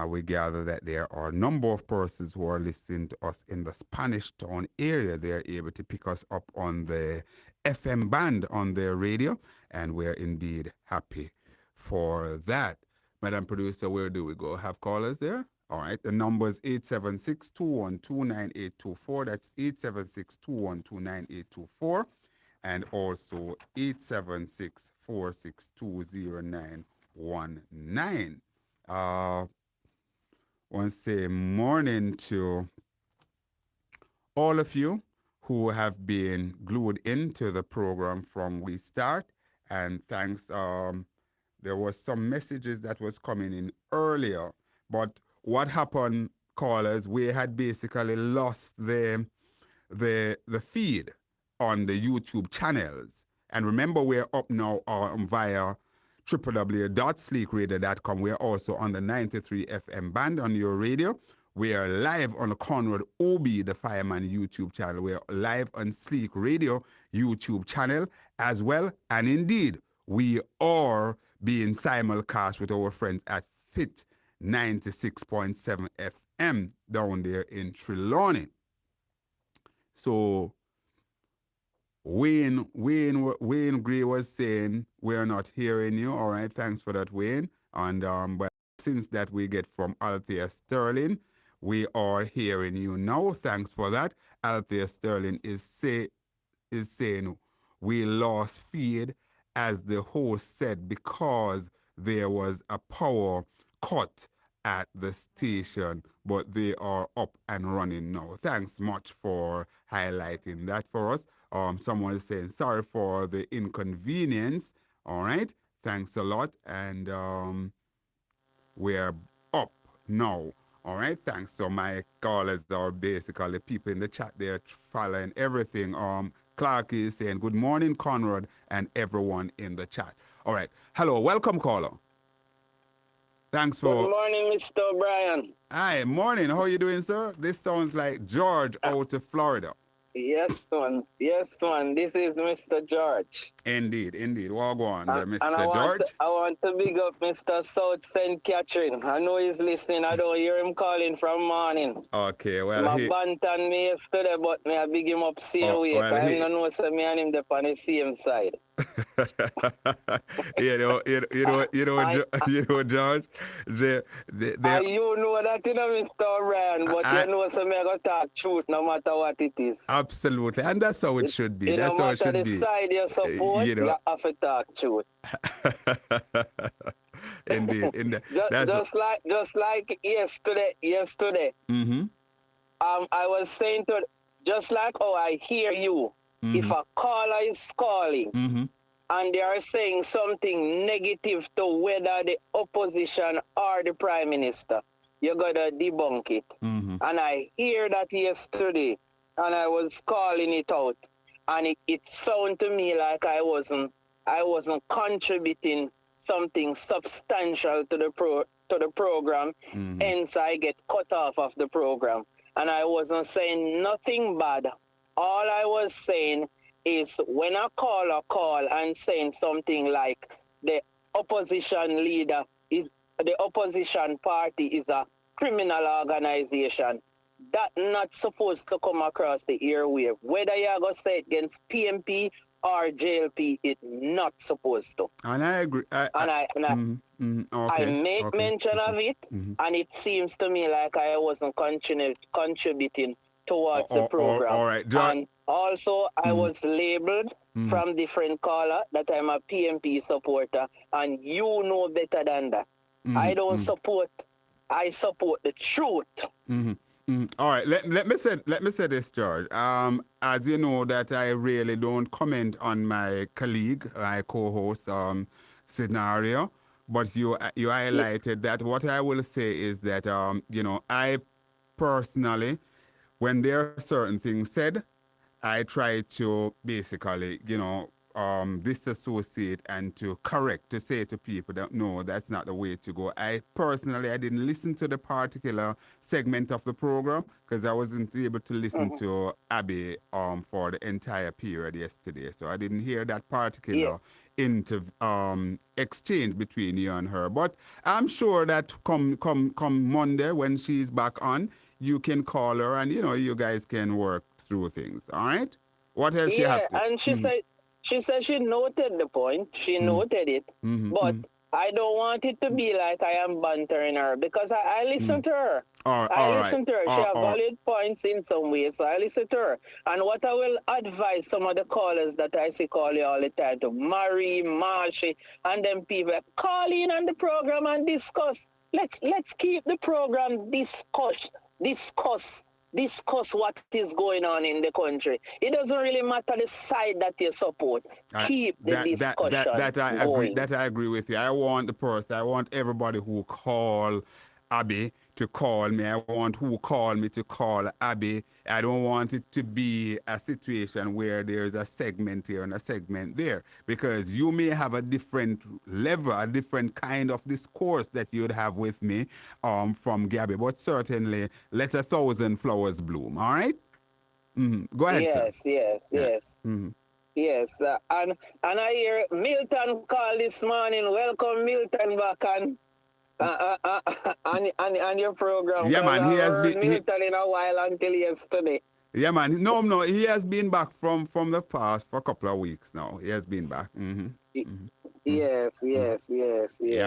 We gather that there are a number of persons who are listening to us in the Spanish Town area. They're able to pick us up on the FM band on their radio, and we're indeed happy for that. Madam Producer, where do we go? Have callers there? All right, the number is 876-212-9824. That's 876-212-9824. And also 876-462-0919. I want to say morning to all of you who have been glued into the program from we start. And thanks, there was some messages that was coming in earlier, but what happened, callers, we had basically lost the feed on the YouTube channels. And remember, we're up now via www.sleekradio.com. We're also on the 93 FM band on your radio. We are live on the Conrad Obi, the Fireman YouTube channel. We're live on Sleek Radio YouTube channel as well. And indeed, we are being simulcast with our friends at Fit 96.7 FM down there in Trelawney. So Wayne Gray was saying we're not hearing you. All right, thanks for that, Wayne. And but since that we get from Althea Sterling, we are hearing you now. Thanks for that. Althea Sterling is saying we lost feed, as the host said, because there was a power cut at the station, but they are up and running now. Thanks much for highlighting that for us. Someone is saying sorry for the inconvenience. All right, thanks a lot, and we're up now. All right, thanks. So my callers are basically people in the chat. They're following everything. Clark is saying good morning, Conrad, and everyone in the chat. All right, hello, welcome, caller. Thanks for... Good morning, Mr. O'Brien. Hi, morning. How are you doing, sir? This sounds like George out of Florida. Yes, son. Yes, son. This is Mr. George. Indeed. Well, go on there, Mr. George. I want to big up Mr. South St. Catherine. I know he's listening. I don't hear him calling from morning. Okay, well, My bantan me yesterday, but me I big him up same way. Well, I don't know so me and him up on the same side. you know, George. You know that, Mr. O'Brien, but you know, so me I got talk truth no matter what it is. Absolutely, and that's how it should be. That's how it should be. No matter the side you support, you have to talk truth. Indeed. Just like yesterday. Mm-hmm. I was saying to, just like how I hear you. Mm-hmm. If a caller is calling and they are saying something negative to whether the opposition or the prime minister, you gotta debunk it. Mm-hmm. And I hear that yesterday, and I was calling it out, and it sounded to me like I wasn't contributing something substantial to the program. Hence, I get cut off of the program. And I wasn't saying nothing bad. All I was saying is when a caller call and saying something like the opposition leader is the opposition party is a criminal organization, that not supposed to come across the airwave. Whether you're going to say it against PMP or JLP, it not supposed to. And I agree. I make mention of it, and it seems to me like I wasn't contributing towards the program. All right. And also, I was labeled from different caller that I'm a PMP supporter, and you know better than that. I don't support. I support the truth. All right, let me say this, George. As you know, that I really don't comment on my colleague, my co-host scenario, but you highlighted that. What I will say is that I personally, when there are certain things said, I try to basically disassociate and to correct, to say to people that no, that's not the way to go. I didn't listen to the particular segment of the program because I wasn't able to listen to Abby for the entire period yesterday. So I didn't hear that particular exchange between you and her. But I'm sure that come Monday when she's back on, you can call her and you guys can work through things. All right? What else you have to? And she said she noted the point. She noted it. But I don't want it to be like I am bantering her because I listen to her. I listen to her. She has valid points in some ways, so I listen to her. And what I will advise some of the callers that I see call you all the time, to Marie, Marshy, and them people, call in on the program and discuss. Let's keep the program discuss what is going on in the country. It doesn't really matter the side that you support. Keep the discussion going. That I agree with you. I want everybody who call Abby to call me. I want who call me to call Abby. I don't want it to be a situation where there's a segment here and a segment there, because you may have a different level, a different kind of discourse that you'd have with me from Gabby, but certainly let 1,000 flowers bloom, all right? Go ahead, sir. Yes. Yes, and I hear Milton call this morning. Welcome, Milton, back on your program. Yeah, man, he has been Milton in a while until yesterday. Yeah, man. No, he has been back from the past for a couple of weeks now. He has been back. Yes. Yeah,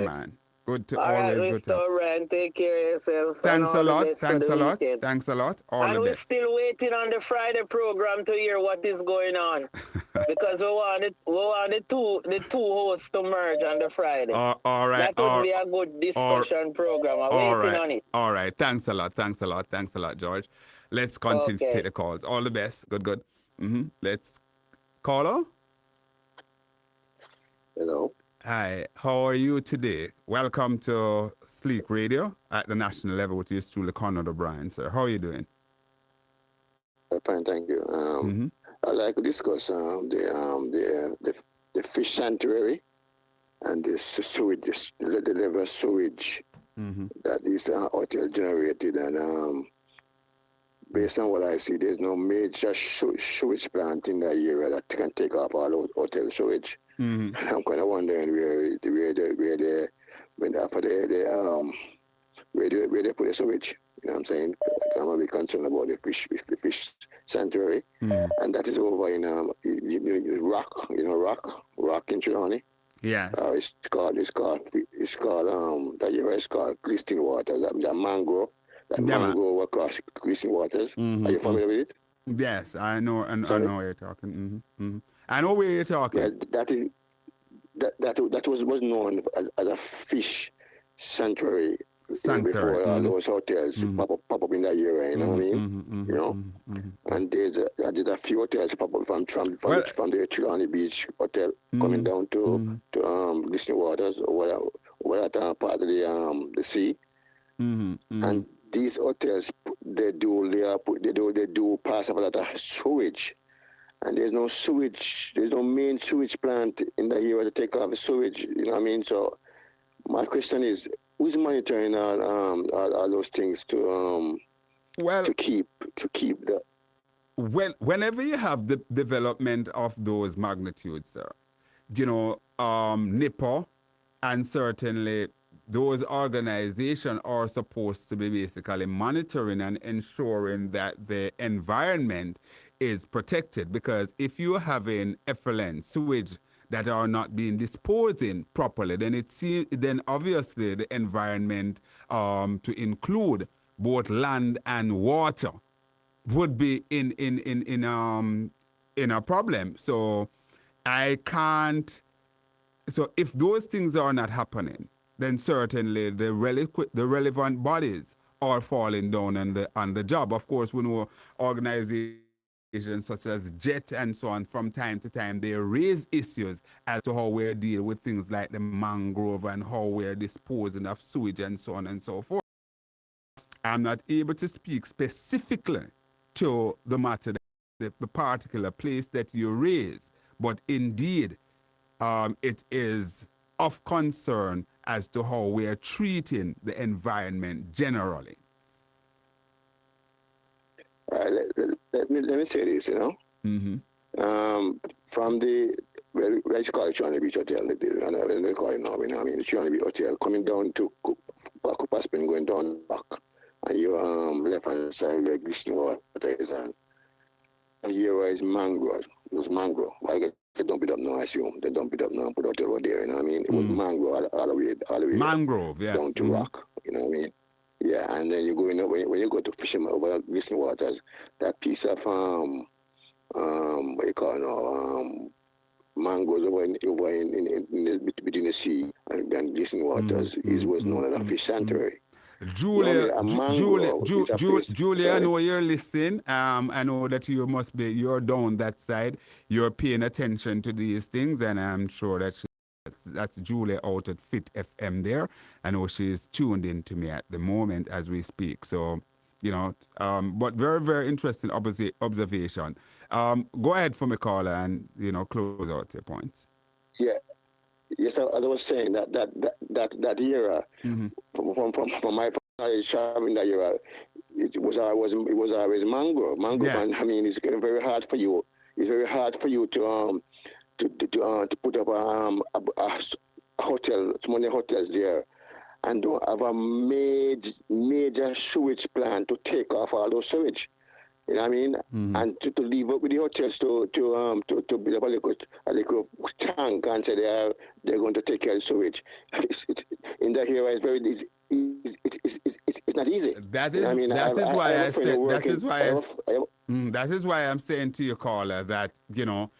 man. Good to all always right, Mr. Ryan, take care of yourself. Thanks a lot. Thanks a lot. All and the we're best. still waiting on the Friday program to hear what is going on. Because we want the two hosts to merge on the Friday. All right. That would be a good discussion program. I'm waiting on it. All right. Thanks a lot, George. Let's continue to take the calls. All the best. Good. Let's call her. Hello. Hi, how are you today? Welcome to Sleek Radio at the national level with yours truly, Conrad O'Brien, sir. How are you doing? Fine, thank you. I'd like to discuss the fish sanctuary and the sewage, the level of sewage that is hotel generated, and based on what I see, there's no major sewage plant in that area that can take off all hotel sewage. I'm kind of wondering where they put the sewage. You know what I'm saying? I'm a bit concerned about the fish sanctuary, and that is over in Rock in Trelawney. Yes. It's called that area is called Cleaston Waters. That mangrove across Cleaston Waters. Are you familiar with it? Yes, I know. I know where you're talking. I know where you're talking. Yeah, that was known as a fish sanctuary. Before those hotels pop up in that area, you know what I mean? And there's a few hotels pop up from the Trelawney Beach Hotel coming down to Listening Waters or that part of the sea. And these hotels they do pass up a lot of sewage, and there's no sewage, there's no main sewage plant in the area to take off the sewage. You know what I mean? So my question is, who's monitoring all those things to keep the. Whenever you have the development of those magnitudes, sir, you know, NIPA and certainly those organizations are supposed to be basically monitoring and ensuring that the environment is protected, because if you're having effluent, sewage that are not being disposed in properly, then obviously the environment to include both land and water would be in a problem. So I can't. So if those things are not happening, then certainly the relevant bodies are falling down on the job. Of course, we know organizations such as JET and so on, from time to time, they raise issues as to how we're dealing with things like the mangrove and how we're disposing of sewage and so on and so forth. I'm not able to speak specifically to the matter, the particular place that you raise, but indeed, it is of concern as to how we are treating the environment generally. Let me say this, you know. From the let's call it China Beach Hotel, they call it now, you know, I mean, China Beach Hotel, coming down to Back Spin, going down back, and you left hand side where glistening water is, and here is mangrove. It was mangrove. Well, I guess they dump it up now, I assume. They dump it up now and put out the road there, you know what I mean? It was mangrove all the way mangrove, yes. Down to rock, you know what I mean? Yeah, and then you go in, when you go to fishing over glistening waters, that piece of what you call it now, mangroves over in between the sea and glistening waters was known as a fish sanctuary. Julia, I know you're listening. I know that you're down that side. You're paying attention to these things, and I'm sure that that's Julia out at Fit FM there. I know she's tuned in to me at the moment as we speak. So, you know, but very, very interesting observation. Go ahead for me, caller, and, you know, close out your points. Yeah. Yes, I was saying that era, from my shopping that era, it was always mangrove. Mangrove, yes. And I mean, it's getting very hard for you. It's very hard for you to put up a hotel, so many hotels there, and don't have a major sewage plant to take off all those sewage. You know what I mean? And to leave up with the hotels to build up a little tank and say they're going to take care of the sewage. In that area, it's very easy. It's not easy. That is why I'm saying to your caller that, you know,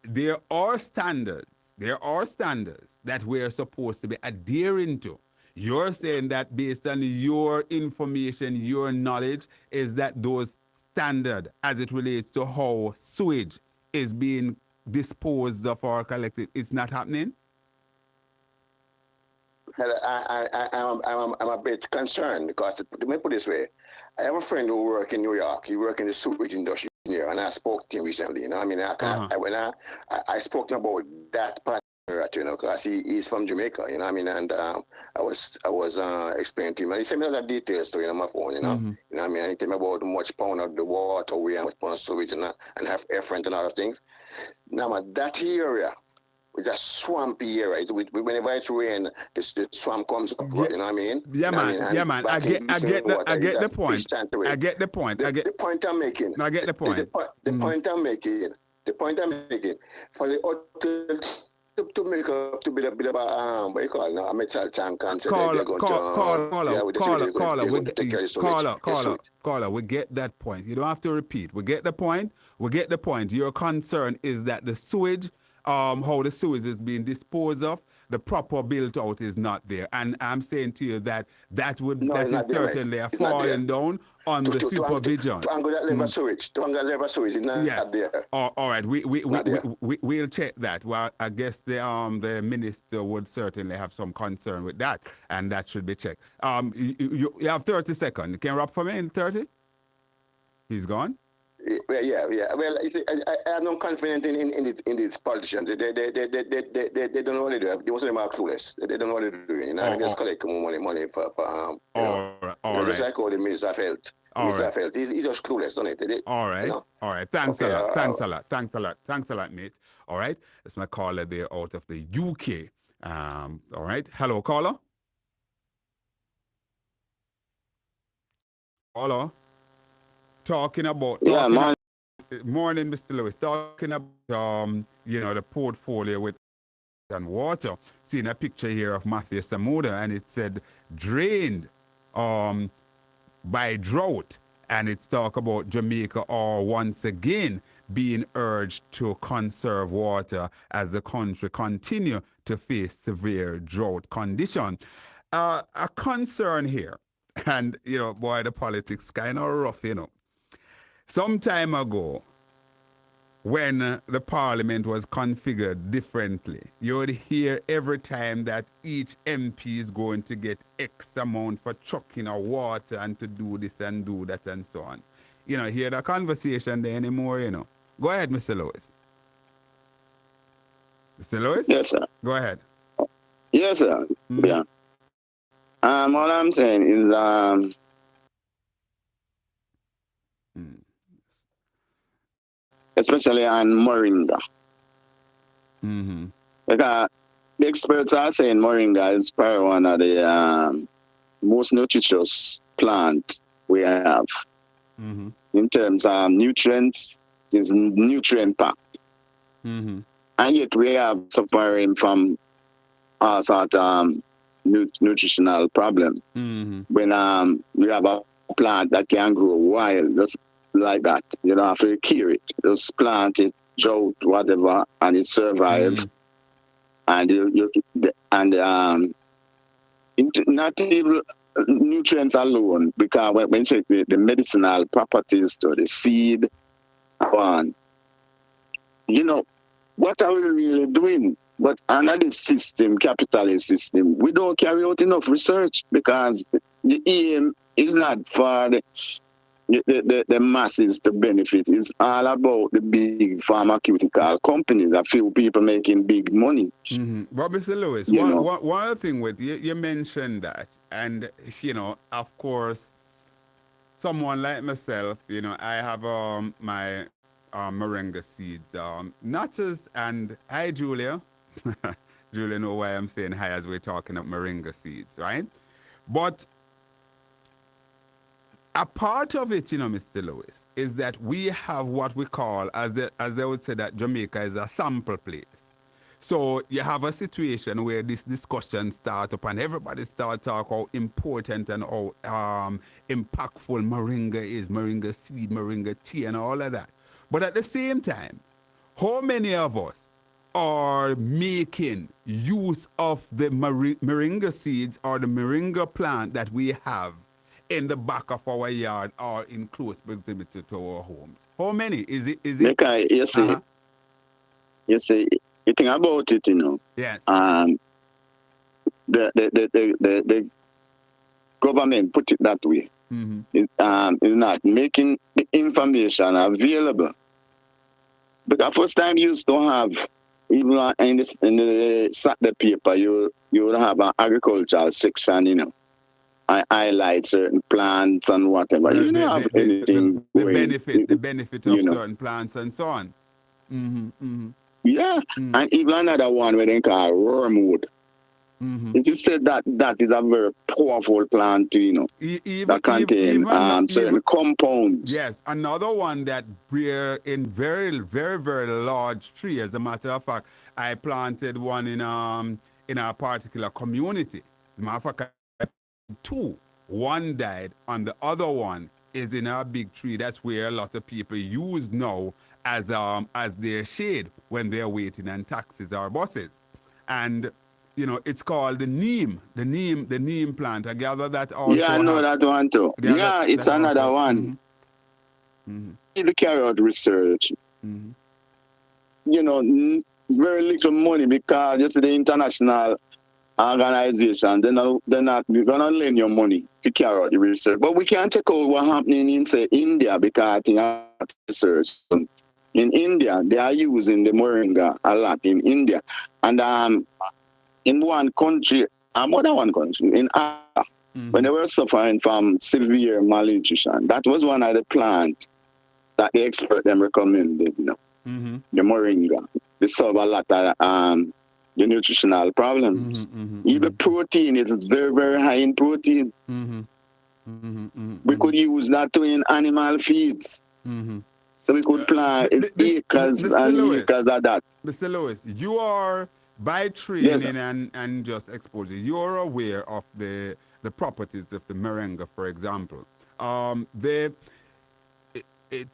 there are standards that we're supposed to be adhering to. You're saying that based on your information, your knowledge, is that those standard as it relates to how sewage is being disposed of or collected is not happening? I'm a bit concerned because, let me put it this way, I have a friend who works in New York. He works in the sewage industry here, and I spoke to him recently. You know, I mean, when I spoke to him about that part, you know, because he's from Jamaica. You know, I mean, and I was explaining to him, and he sent me all the details to, you know, my phone. You know, you know, I mean, and he told me about how much pound of the waterway and much pound of sewage and have effluent and all those things. Now, that area. It's a swampy area. Whenever it's rain, the swamp comes up. You know what I mean? Yeah, man. I get the point. I get the point. The point I'm making. I get the point. The point I'm making. For the hotel to make up to build a bit of a what you call it now, a metal tank and say they're going to caller, we get that point. You don't have to repeat. We get the point. Your concern is that the sewage, how the sewage is being disposed of, the proper built out is not there. And I'm saying to you that is certainly a falling down on the supervision. To angle that level sewage, is not there. All right, we'll check that. Well, I guess the minister would certainly have some concern with that, and that should be checked. You have 30 seconds. Can you wrap for me in 30? He's gone? Yeah. Well, I have no confidence in these politicians. They don't know what they do. Most of them are clueless. They don't know what they're doing. You know, they just collect money for you know, just like all the Minister of Health. Minister of Health, he's just clueless, don't it? All right. You know? All right. Thanks a lot, mate. All right. That's my caller there out of the UK. All right. Hello, caller. Caller. Morning, Mr. Lewis. Talking about the portfolio with and water. Seeing a picture here of Matthew Samuda, and it said drained by drought. And it's talk about Jamaica once again being urged to conserve water as the country continue to face severe drought condition. A concern here, and boy, the politics kind of rough, Some time ago, when the parliament was configured differently, you would hear every time that each MP is going to get X amount for trucking of water and to do this and do that and so on. Hear the conversation there anymore, Go ahead, Mr. Lewis. Mr. Lewis? Yes, sir. Go ahead. Yes, sir. Mm-hmm. Yeah. All I'm saying is especially on moringa. Mm-hmm. Because the experts are saying moringa is probably one of the most nutritious plant we have. Mm-hmm. In terms of nutrients, it is nutrient packed. Mm-hmm. And yet we have suffering from all sort of nutritional problem. Mm-hmm. When we have a plant that can grow wild, just like that. You don't have to cure it. Just plant it, drought, whatever, and it survive. Mm-hmm. Not even nutrients alone, because when you check the medicinal properties to the seed, what are we really doing? But under this system, capitalist system, we don't carry out enough research, because the aim is not for the masses to benefit. It's all about the big pharmaceutical companies, a few people making big money. Mm-hmm. But Mr. Lewis, one other thing with you mentioned that, and of course, someone like myself, I have my moringa seeds, nutters, and hi Julia. Julia know why I'm saying hi as we're talking of moringa seeds, right? But a part of it, Mr. Lewis, is that we have what we call, as they would say, that Jamaica is a sample place. So you have a situation where this discussion starts up and everybody starts talking how important and how impactful moringa is, moringa seed, moringa tea, and all of that. But at the same time, how many of us are making use of the moringa seeds or the moringa plant that we have in the back of our yard or in close proximity to our homes? How many? Is it? Because you see, you think about it, Yes. The government put it that way. Mm-hmm. Is not making the information available. Because first time you used to have, even in the Saturday paper, you would have an agricultural section, I highlight certain plants and whatever. You don't have anything. The benefit of certain plants and so on. Mm-hmm. Mm-hmm. Yeah, and even another one where they call wormwood. Mm-hmm. It is said that is a very powerful plant, that contain certain compounds. Yes, another one that bear in very, very, very large tree. As a matter of fact, I planted one in a particular community. As a matter of fact, two. One died, and the other one is in a big tree. That's where a lot of people use now as their shade when they're waiting on taxis or buses. And it's called the neem plant. I gather that also. Yeah, I know that one too. Yeah, it's another also, one. Mm-hmm. Mm-hmm. Need to carry out research. Mm-hmm. Very little money, because just the international organization, they're not gonna lend you money to carry out the research. But we can't take out what's happening in, say, India, because I think research in India, they are using the moringa a lot in India. And in one country, more than one country, in Africa, when they were suffering from severe malnutrition, that was one of the plants that the expert them recommended, the moringa. They solve a lot of the nutritional problems. Even protein is very, very high in protein. We could use that too in animal feeds. So we could plant acres and acres of that. Mr. Lewis, you are, by training and just exposure, you're aware of the properties of the moringa, for example.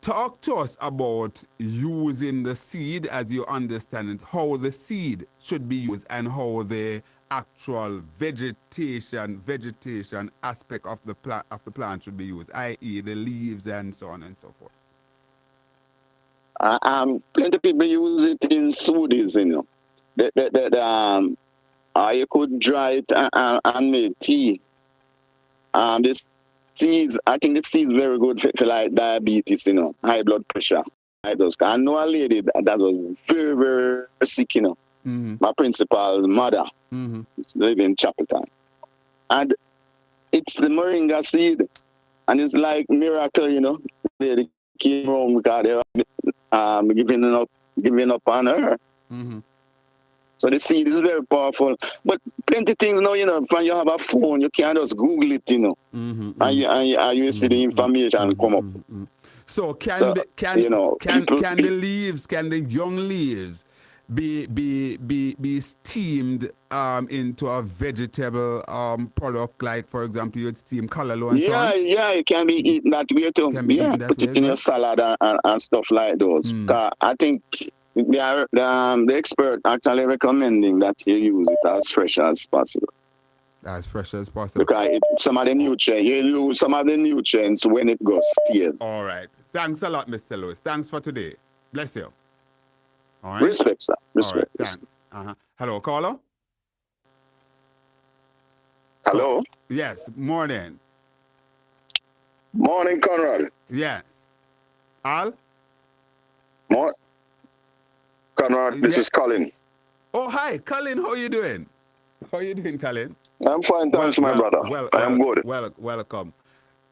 Talk to us about using the seed as you understand it, how the seed should be used and how the actual vegetation aspect of the plant should be used, i.e. the leaves and so on and so forth. Plenty of people use it in smoothies, you could dry it and make tea. This seeds, I think the seeds very good for like diabetes, high blood pressure. I know a lady that was very, very sick, my principal's mother, living in Chapeltown. And it's the moringa seed. And it's like miracle, they came home because they were giving up on her. So the seed is very powerful. But plenty things now, when you have a phone, you can just Google it, and you see the information come up. So can the young leaves be steamed into a vegetable product, like, for example, you'd steam callaloo and so on? Yeah, it can be eaten that way too. Put it in your salad and stuff like those. I think the expert actually recommending that you use it as fresh as possible. As fresh as possible. Because some of the nutrients, you lose some of the nutrients when it goes stale. All right. Thanks a lot, Mr. Lewis. Thanks for today. Bless you. All right. Respect, sir. Respect. All right, thanks. Hello, caller? Hello? Yes, morning. Morning, Conrad. Yes. Al? Conrad, this is Colin. Oh, hi, Colin. How are you doing? How are you doing, Colin? I'm fine, thanks, my brother. I am good. Welcome.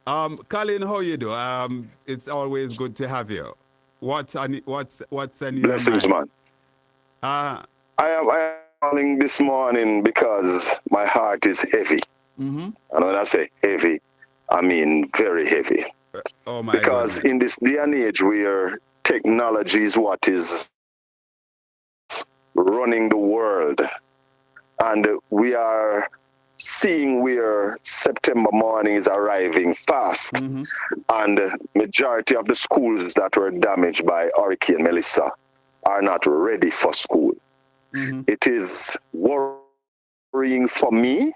Colin, how you do? It's always good to have you. What's on your Blessings, mind? Man. I am calling this morning because my heart is heavy. And when I say heavy, I mean very heavy. Oh my Because in this day and age where technology is what is running the world, and we are seeing where September morning is arriving fast, and majority of the schools that were damaged by Hurricane Melissa are not ready for school. It is worrying for me,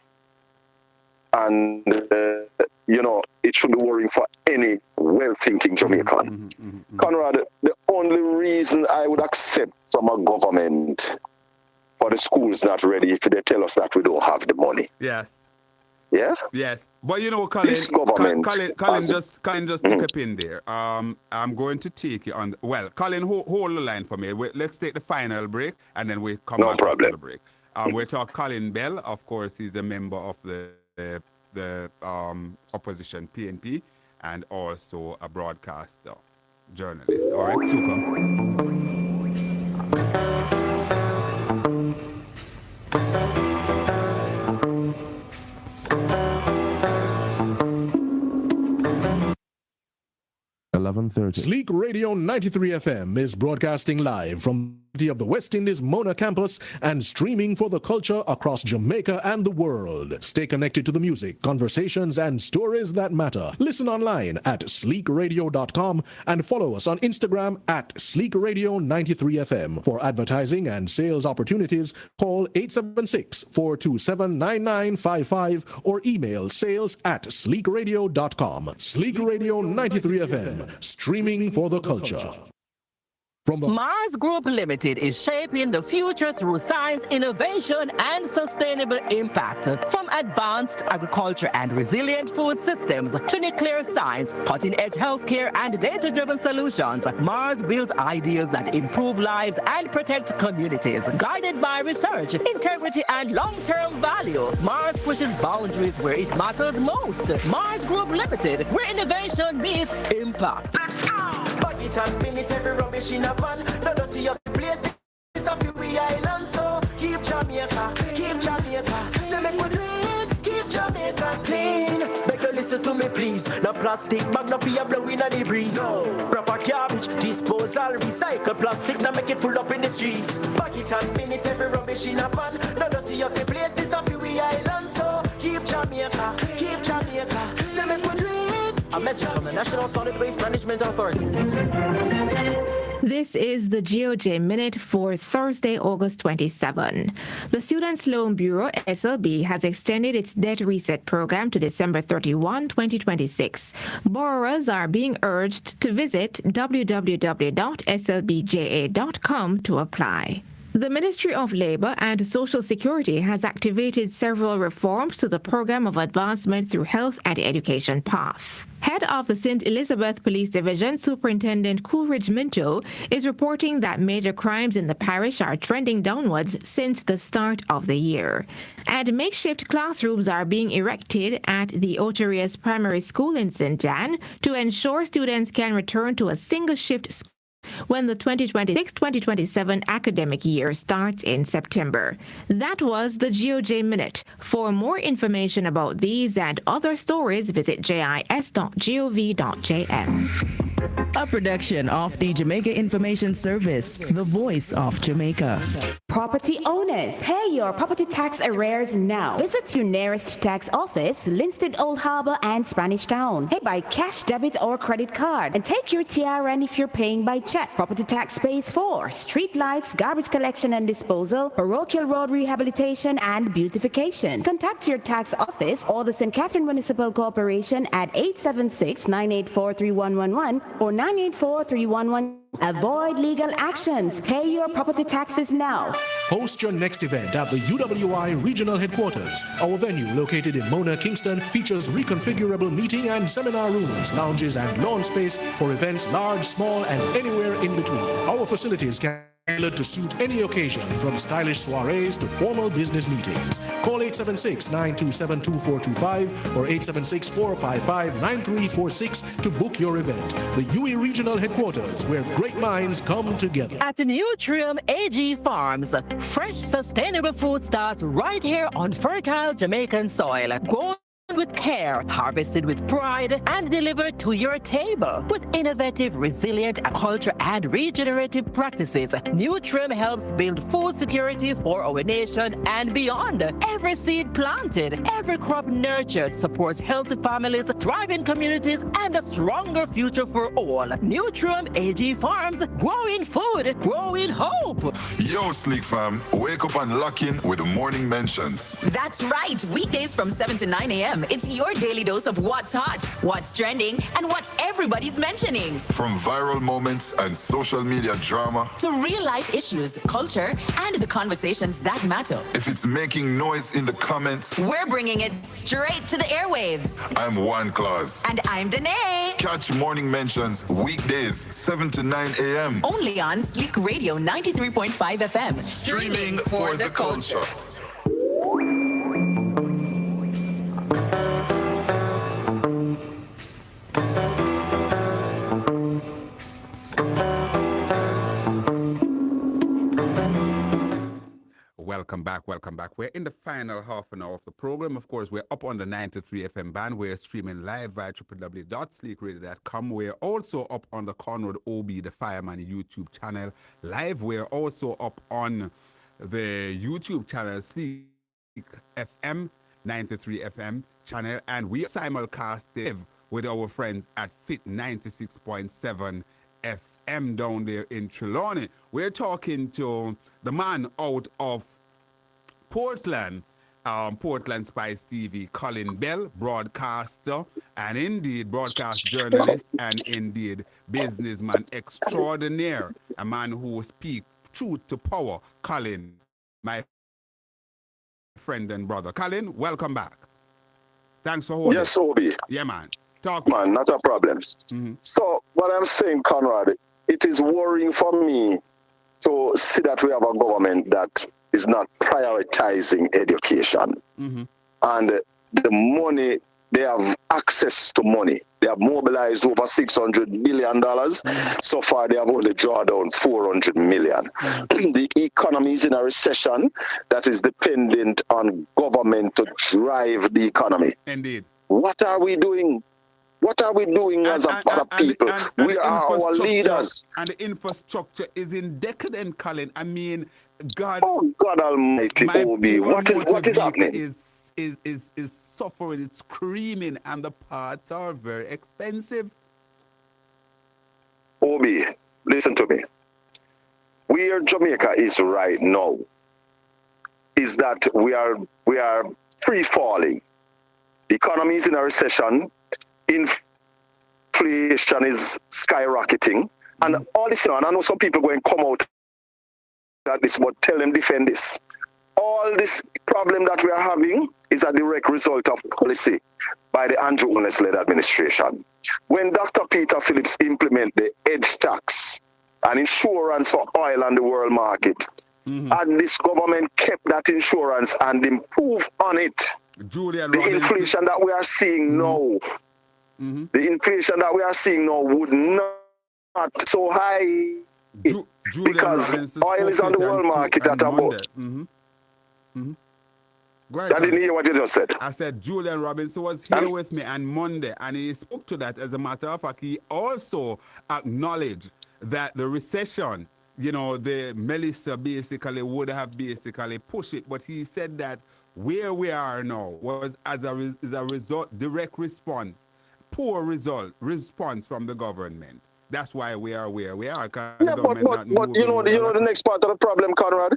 and it should be worrying for any well-thinking Jamaican. Conrad, the only reason I would accept from a government for the schools not ready if they tell us that we don't have the money. Yes. Yeah? Yes. But Colin, this government Colin just take a pin there. I'm going to take you on. Colin, hold the line for me. Let's take the final break, and then we come back after the break. We're talking Colin Bell. Of course, he's a member of the opposition PNP and also a broadcaster, journalist. All right, super. 11:30. Sleek Radio 93 FM is broadcasting live from of the West Indies Mona campus and streaming for the culture across Jamaica and the world. Stay connected to the music, conversations, and stories that matter. Listen online at sleekradio.com and follow us on Instagram at sleekradio93fm. For advertising and sales opportunities, call 876-427-9955 or email sales@sleekradio.com. Sleek Radio 93 FM, streaming for the culture. Mars Group Limited is shaping the future through science, innovation, and sustainable impact. From advanced agriculture and resilient food systems to nuclear science, cutting-edge healthcare, and data-driven solutions, Mars builds ideas that improve lives and protect communities. Guided by research, integrity, and long-term value, Mars pushes boundaries where it matters most. Mars Group Limited, where innovation meets impact. It and minute every rubbish in a van. No dirty up the place. This up we island. So keep Jamaica, keep Jamaica. Say make we do it, keep Jamaica clean. Beg you listen to me please. No plastic bag, no fear blowing at the breeze. No proper garbage, disposal, recycle plastic. Now make it full up in the streets. Bag it and minute every rubbish in a van. No dirty up the place. This up we island. So keep Jamaica, keep Jamaica. Say make we do it. A message from the National Solid Waste Management Authority. This is the GOJ Minute for Thursday, August 27. The Students' Loan Bureau, SLB, has extended its debt reset program to December 31, 2026. Borrowers are being urged to visit www.slbja.com to apply. The Ministry of Labour and Social Security has activated several reforms to the Program of Advancement through Health and Education path. Head of the St. Elizabeth Police Division, Superintendent Coolidge Minto, is reporting that major crimes in the parish are trending downwards since the start of the year. And makeshift classrooms are being erected at the Otarias Primary School in St. Jan to ensure students can return to a single-shift school when the 2026-2027 academic year starts in September. That was the GOJ Minute. For more information about these and other stories, visit jis.gov.jm. A production of the Jamaica Information Service, the voice of Jamaica. Property owners, pay your property tax arrears now. Visit your nearest tax office, Linstead Old Harbour and Spanish Town. Pay by cash, debit, or credit card. And take your TRN if you're paying by check. Property tax pays for street lights, garbage collection and disposal, parochial road rehabilitation, and beautification. Contact your tax office or the St. Catherine Municipal Corporation at 876-984-3111 or 984-311. Avoid legal actions. Pay your property taxes now. Host your next event at the UWI Regional Headquarters. Our venue, located in Mona, Kingston, features reconfigurable meeting and seminar rooms, lounges, and lawn space for events large, small, and anywhere in between. Our facilities can tailored to suit any occasion, from stylish soirees to formal business meetings. Call 876-927-2425 or 876-455-9346 to book your event. The UE Regional Headquarters, where great minds come together. At Nutrium AG Farms, fresh, sustainable food starts right here on fertile Jamaican soil. Grown with care, harvested with pride, and delivered to your table. With innovative, resilient agriculture and regenerative practices, Nutrium helps build food security for our nation and beyond. Every seed planted, every crop nurtured supports healthy families, thriving communities, and a stronger future for all. Nutrium AG Farms, growing food, growing hope. Yo, Sleek Fam, wake up and lock in with the morning mentions. That's right. Weekdays from 7 to 9 a.m. It's your daily dose of what's hot, what's trending, and what everybody's mentioning. From viral moments and social media drama to real-life issues, culture, and the conversations that matter. If it's making noise in the comments, we're bringing it straight to the airwaves. I'm Juan Claus. And I'm Danae. Catch Morning Mentions weekdays 7 to 9 a.m. Only on Sleek Radio 93.5 FM. Streaming for the culture. Welcome back. We're in the final half an hour of the program. Of course, we're up on the 93 FM band. We're streaming live via www.sleekradio.com. We're also up on the Conrad the Fireman YouTube channel live. We're also up on the YouTube channel Sleek FM 93 FM channel, and we simulcast with our friends at Fit 96.7 FM down there in Trelawney. We're talking to the man out of Portland, Portland Spice TV, Colin Bell, broadcaster and indeed broadcast journalist and indeed businessman extraordinaire, a man who speaks truth to power. Colin, my friend and brother. Colin, welcome back. Thanks for holding. Yes, Obi. Yeah, man. Talk. Man, not a problem. So what I'm saying, Conrad, it is worrying for me to see that we have a government that is not prioritizing education. And the money, they have access to money. They have mobilized over $600 billion. So far, they have only drawn down $400 million. The economy is in a recession that is dependent on government to drive the economy. Indeed. What are we doing? What are we doing as a people? We are our leaders. And the infrastructure is in decadent, Colin. I mean, God. Oh, God Almighty, Obi. What is happening? Is suffering, it's screaming, and the parts are very expensive. Obi, listen to me. Where Jamaica is right now is that we are free falling. The economy is in a recession. Inflation is skyrocketing. And all this, and I know some people going to come out at this, but tell them defend this. All this problem that we are having is a direct result of policy by the Andrew Holness-led administration. When Dr. Peter Phillips implemented the edge tax and insurance for oil on the world market, and this government kept that insurance and improved on it, the inflation that we are seeing now, the inflation that we are seeing now would not so high because oil is on the world market at about. I didn't hear what you just said. I said Julian Robinson was here with me on Monday, and he spoke to that. As a matter of fact, he also acknowledged that the recession, you know, the Melissa basically would have basically pushed it, but he said that where we are now was as a result, direct response, poor response from the government. That's why we are where we are. Yeah, but you know the next part of the problem, Conrad?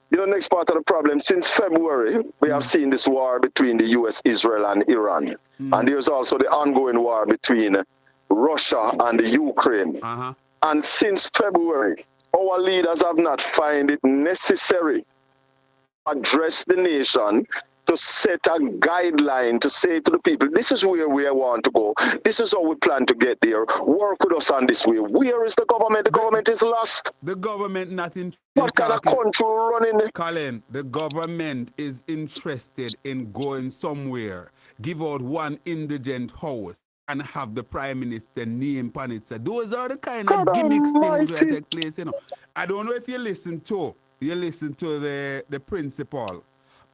You know, the next part of the problem, since February, we have seen this war between the U.S., Israel, and Iran. And there's also the ongoing war between Russia and the Ukraine. And since February, our leaders have not found it necessary to address the nation, to set a guideline, to say to the people, this is where we want to go. This is how we plan to get there. Work with us on this way. Where is the government? The government is lost. The government not in. What kind of country running? Colin, the government is interested in going somewhere, give out one indigent house, and have the prime minister name on it. So those are the kind of gimmicks things that take place. You know, I don't know if you listen to the principal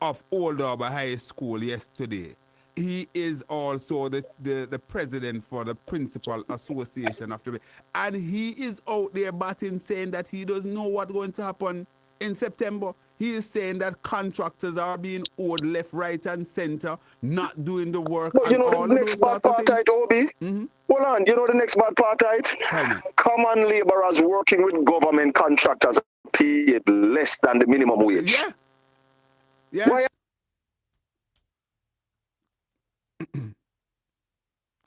of Old Harbour High School yesterday. He is also the president for the Principal Association of the, and he is out there batting saying that he doesn't know what's going to happen in September. He is saying that contractors are being owed left, right, and center, not doing the work. But you know the next bad part, Obi? Hold on, you know the next bad part, common laborers working with government contractors paid less than the minimum wage. Yeah. Yes. Why?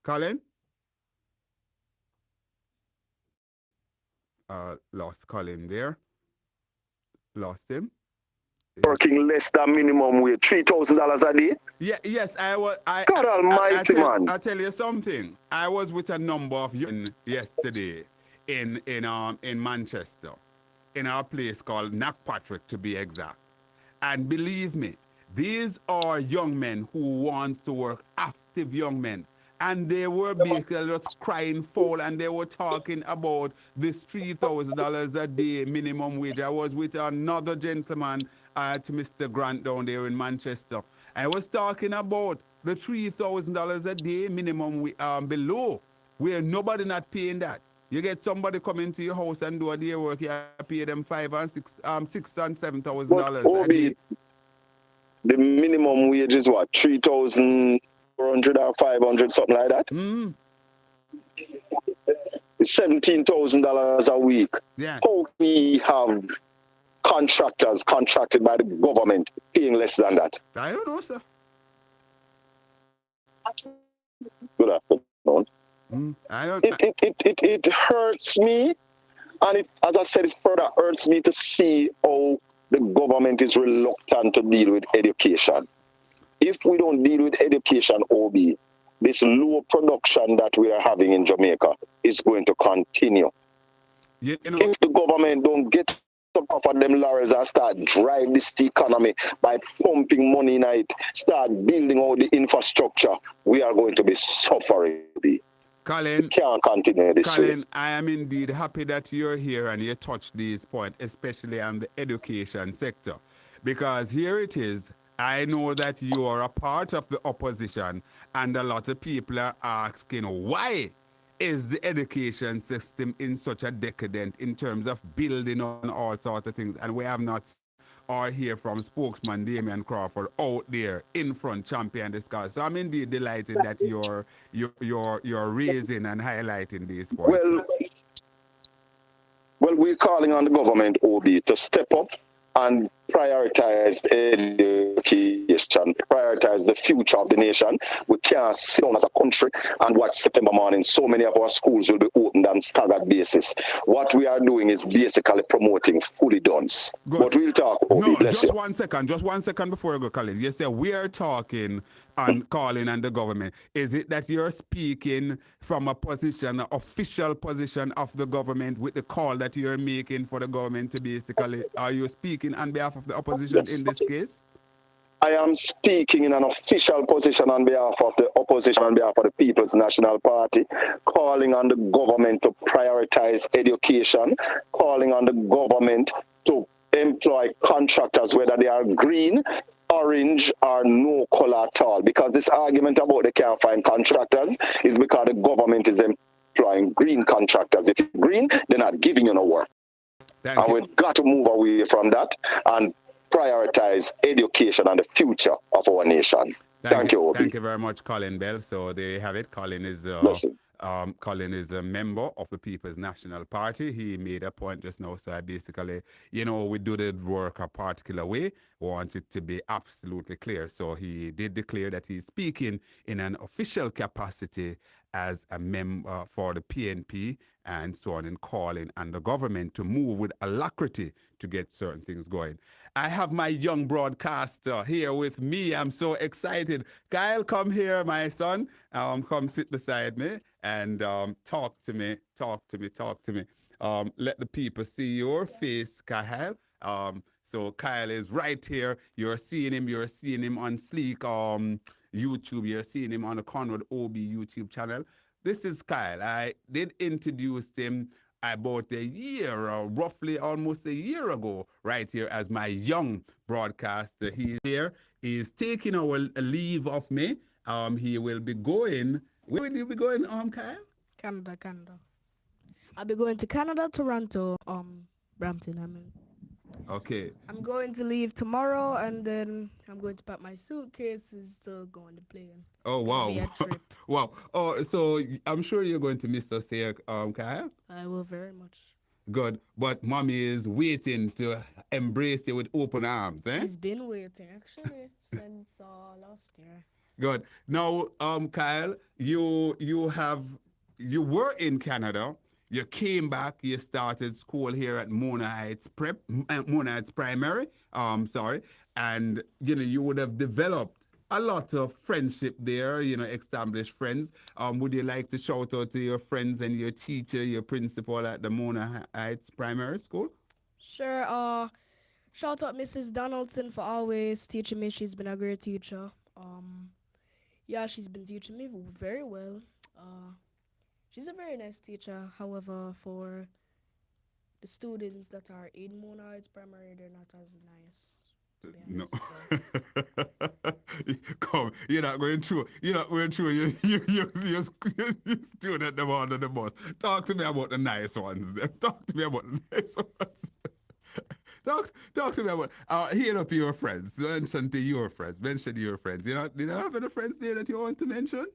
Colin? Lost Colin there. Lost him. Working less than minimum wage, $3,000 a day? Yeah, yes, God Almighty, man. I'll tell you something. I was with a number of young yesterday in Manchester, in our place called Knockpatrick, to be exact. And believe me, these are young men who want to work, active young men. And they were basically just crying foul, and they were talking about this $3,000 a day minimum wage. I was with another gentleman, to Mr. Grant down there in Manchester. I was talking about the $3,000 a day minimum below, where nobody not paying that. You get somebody coming to your house and do a day work, you pay them $6,000 and $7,000 a day. The minimum wage is what, 3,400 or 500, something like that? It's $17,000 a week. Yeah. How we have contractors contracted by the government paying less than that? I don't know, sir. Good afternoon. I don't. It hurts me, and as I said, it further hurts me to see how the government is reluctant to deal with education. If we don't deal with education, OB, this low production that we are having in Jamaica is going to continue. You know, if the government don't get up off of them laurels and start drive this economy by pumping money in it, start building all the infrastructure, we are going to be suffering. Colin, we can't continue this Colin, way. I am indeed happy that you're here and you touch these points, especially on the education sector. Because here it is, I know that you are a part of the opposition, and a lot of people are asking why is the education system in such a decadent in terms of building on all sorts of things, and we have not or hear from spokesman Damian Crawford out there in front champion this cause. So I'm indeed delighted that you're raising and highlighting these points. Well, we're calling on the government, OB, to step up and prioritize education, prioritize the future of the nation. We can't sit down as a country and watch September morning. So many of our schools will be opened on staggered basis. What we are doing is basically promoting fully done. But we'll talk, OB. No, Bless just you. 1 second. Just 1 second before you go, Colin. You say we are talking and calling on the government. Is it that you're speaking from a position, an official position of the government with the call that you're making for the government to basically, are you speaking on behalf of the opposition in this case? I am speaking in an official position on behalf of the opposition, on behalf of the People's National Party, calling on the government to prioritize education, calling on the government to employ contractors, whether they are green, orange, or no color at all. Because this argument about they can't find contractors is because the government is employing green contractors. If you're green, they're not giving you no work. And we've got to move away from that and prioritize education and the future of our nation. Thank you, Obi. Thank you very much, Colin Bell. So there you have it. Colin is a member of the People's National Party. He made a point just now. So I basically, we do the work a particular way. Want it to be absolutely clear. So he did declare that he's speaking in an official capacity as a member for the PNP and so on, and calling on the government to move with alacrity to get certain things going. I have my young broadcaster here with me. I'm so excited. Kyle, come here, my son. Come sit beside me and talk to me. Let the people see your face, Kyle. So Kyle is right here. You're seeing him on Sleek YouTube. You're seeing him on the Conrad OB YouTube channel. This is Kyle. I did introduce him about a year, or roughly almost a year ago, right here as my young broadcaster. He's here. He's taking a leave of me. He will be going. Where will you be going, Kyle? Canada. I'll be going to Canada, Toronto, Brampton, Okay. I'm going to leave tomorrow, and then I'm going to pack my suitcases to go on the plane. Oh, wow. Wow. Oh, so I'm sure you're going to miss us here, Kyle? I will very much. Good. But mommy is waiting to embrace you with open arms, eh? She's been waiting, actually, since last year. Good. Now, Kyle, you were in Canada. You came back, you started school here at Mona Heights Primary, and, you would have developed a lot of friendship there, established friends. Would you like to shout out to your friends and your teacher, your principal at the Mona Heights Primary School? Sure. Shout out Mrs. Donaldson for always teaching me. She's been a great teacher. She's been teaching me very well. She's a very nice teacher. However, for the students that are in Mona Heights Primary, they're not as nice. No. Come, you're not going through. You student them under the bus. Talk to me about the nice ones. Talk to me about the nice ones. Talk to me about. Heal up your friends. Mention your friends. Do you have any friends there that you want to mention?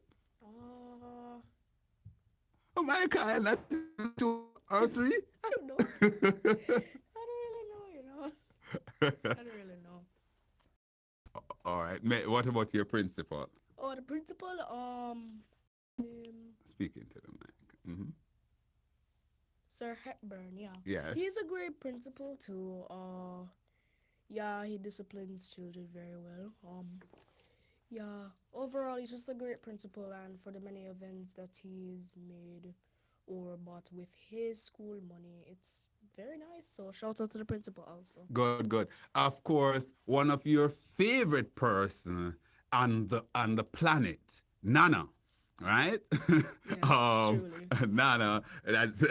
Oh my God, that's 2 or 3? I don't know. I don't really know, don't really know. All right. What about your principal? Oh, the principal, Speaking to the mic. Sir Hepburn, yeah. Yes. He's a great principal too. Yeah, he disciplines children very well. Yeah, overall, he's just a great principal, and for the many events that he's made or bought with his school money, it's very nice. So shout out to the principal also. Good. Of course, one of your favorite person on the planet, Nana, right? Truly. Nana. That's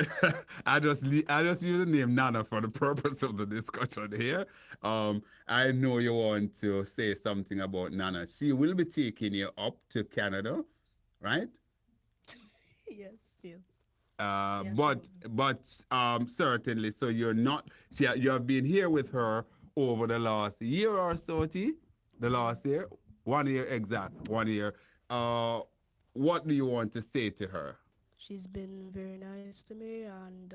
I just use the name Nana for the purpose of the discussion here. I know you want to say something about Nana. She will be taking you up to Canada, right? Yes. But certainly, so you're not. You have been here with her over the last year or so, T. The last year, 1 year exact, 1 year. What do you want to say to her? She's been very nice to me, and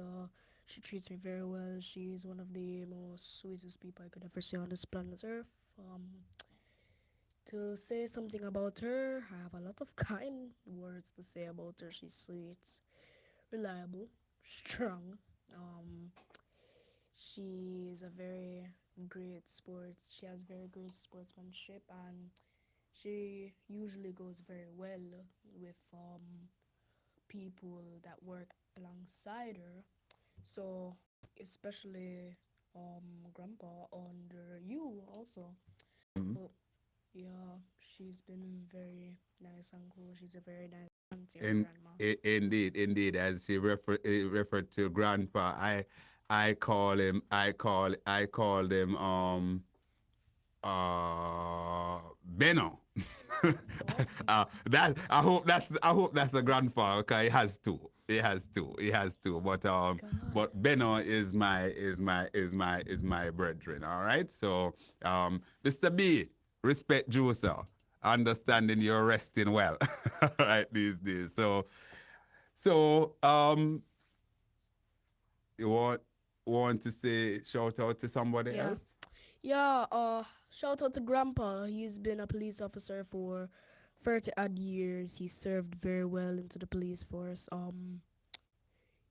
she treats me very well. She's one of the most sweetest people I could ever see on this planet Earth. To say something about her, I have a lot of kind words to say about her. She's sweet, reliable, strong. She is a very great sports. She has very great sportsmanship, and she usually goes very well with people that work alongside her. So especially grandpa under you also. But yeah, she's been very nice and cool. She's a very nice auntie or grandma. Indeed. As she referred to grandpa, I call him Benno. That I hope that's a grandfather. Okay, he has two. But Benno is my brethren. All right. So Mr. B, respect Jusa, understanding you're resting well. All right, these days. So you want to say shout out to somebody else? Yeah, shout out to Grandpa. He's been a police officer for 30 odd years. He served very well into the police force.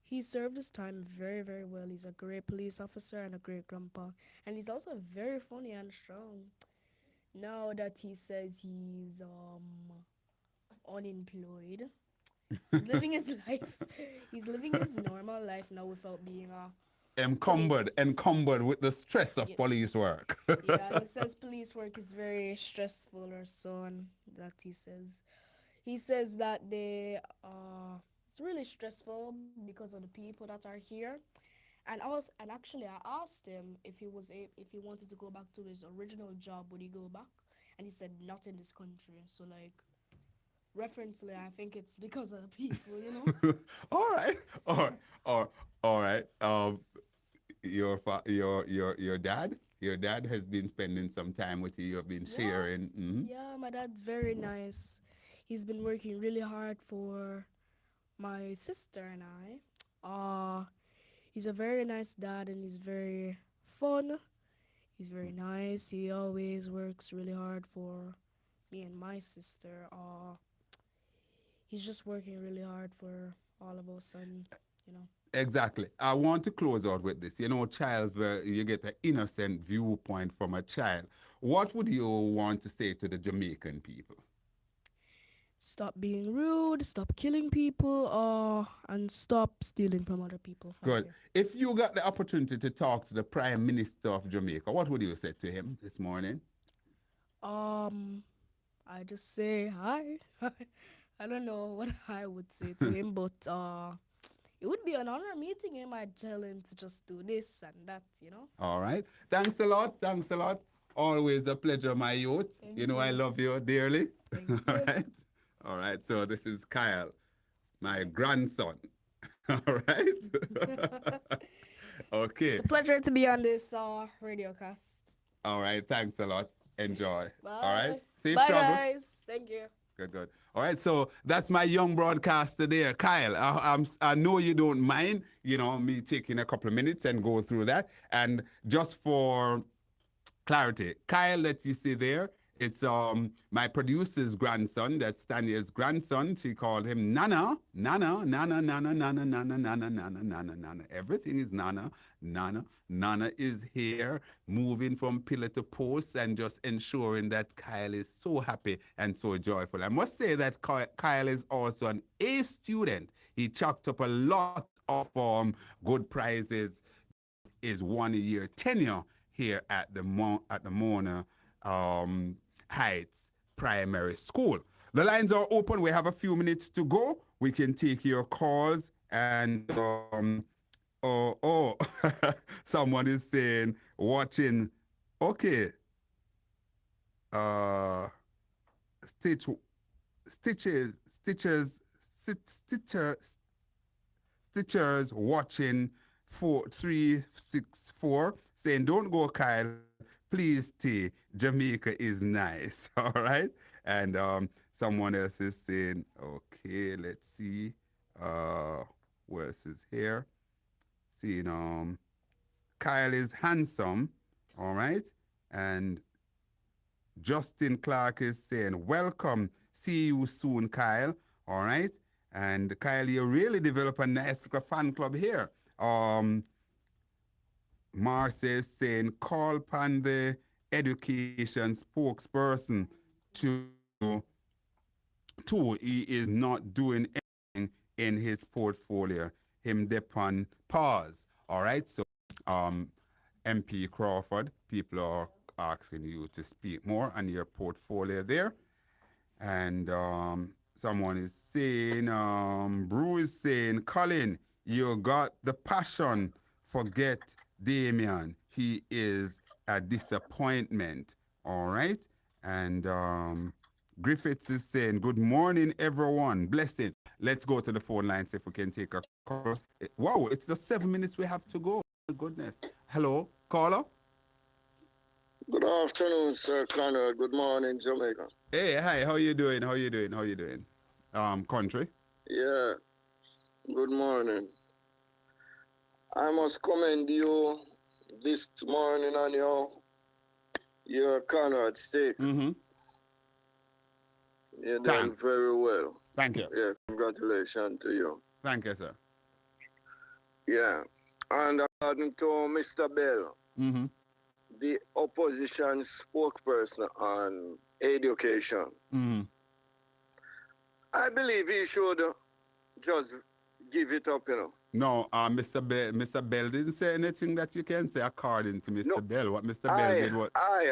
He served his time very, very well. He's a great police officer and a great grandpa. And he's also very funny and strong. Now that he says he's unemployed, he's living his life. He's living his normal life now without being encumbered with the stress of police work. Yeah, he says police work is very stressful or so on. That he says that it's really stressful because of the people that are here. And actually I asked him if he wanted to go back to his original job, would he go back? And he said not in this country. So like referentially, I think it's because of the people, you know. All right. Your dad has been spending some time with you. You've been sharing. Yeah, my dad's very nice. He's been working really hard for my sister and I. He's a very nice dad, and he's very fun. He's very nice. He always works really hard for me and my sister. He's just working really hard for all of us, and you know. Exactly. I want to close out with this. You know, you get an innocent viewpoint from a child. What would you want to say to the Jamaican people? Stop being rude, stop killing people, and stop stealing from other people. Good. If you got the opportunity to talk to the Prime Minister of Jamaica, what would you say to him this morning? I just say hi. I don't know what I would say to him, but it would be an honor meeting him. I'd tell him to just do this and that, you know. All right. Thanks a lot. Always a pleasure, my youth. You know I love you dearly. All right. So this is Kyle, my grandson. All right. Okay. It's a pleasure to be on this radio cast. All right. Thanks a lot. Enjoy. Bye. All right. Safe Bye, travel. guys. Thank you. Good. All right, so that's my young broadcaster there, Kyle. I know you don't mind, me taking a couple of minutes and go through that. And just for clarity. Kyle that you see there, it's my producer's grandson, that's Tanya's grandson. She called him Nana, Nana, Nana, Nana, Nana, Nana, Nana, Nana, Nana, Nana. Everything is Nana, Nana. Nana is here, moving from pillar to post and just ensuring that Kyle is so happy and so joyful. I must say that Kyle is also an A student. He chalked up a lot of good prizes. Is 1 year tenure here at the Mona Heights Primary School. The lines are open. We have a few minutes to go. We can take your calls and someone is saying watching. Okay. Stitchers watching 4364 saying, don't go, Kyle. Please stay. Jamaica is nice. All right. And someone else is saying, okay, let's see. Who else is here? Seeing Kyle is handsome. All right. And Justin Clark is saying, welcome. See you soon, Kyle. All right. And Kyle, you really develop a nice fan club here. Mars is saying, call upon the education spokesperson to he is not doing anything in his portfolio. Him depend pause. All right. So MP Crawford, people are asking you to speak more on your portfolio there. And someone is saying, Brew is saying, Colin, you got the passion. Forget Damien. He is a disappointment. All right. And Griffiths is saying, good morning, everyone. Blessing. Let's go to the phone lines if we can take a call. Wow, it's just 7 minutes we have to go. My goodness. Hello, caller. Good afternoon, Sir Conrad. Good morning, Jamaica. Hey, hi. How you doing? Country. Yeah. Good morning. I must commend you this morning on your Conrad steak. Mm-hmm. You're doing very well. Thank you. Yeah, congratulations to you. Thank you, sir. Yeah. And according to Mr. Bell, mm-hmm. the opposition spokesperson on education, mm-hmm. I believe he should just give it up, No, Mr. Bell didn't say anything that you can say according to Mr. Bell. What Mr. Bell did what?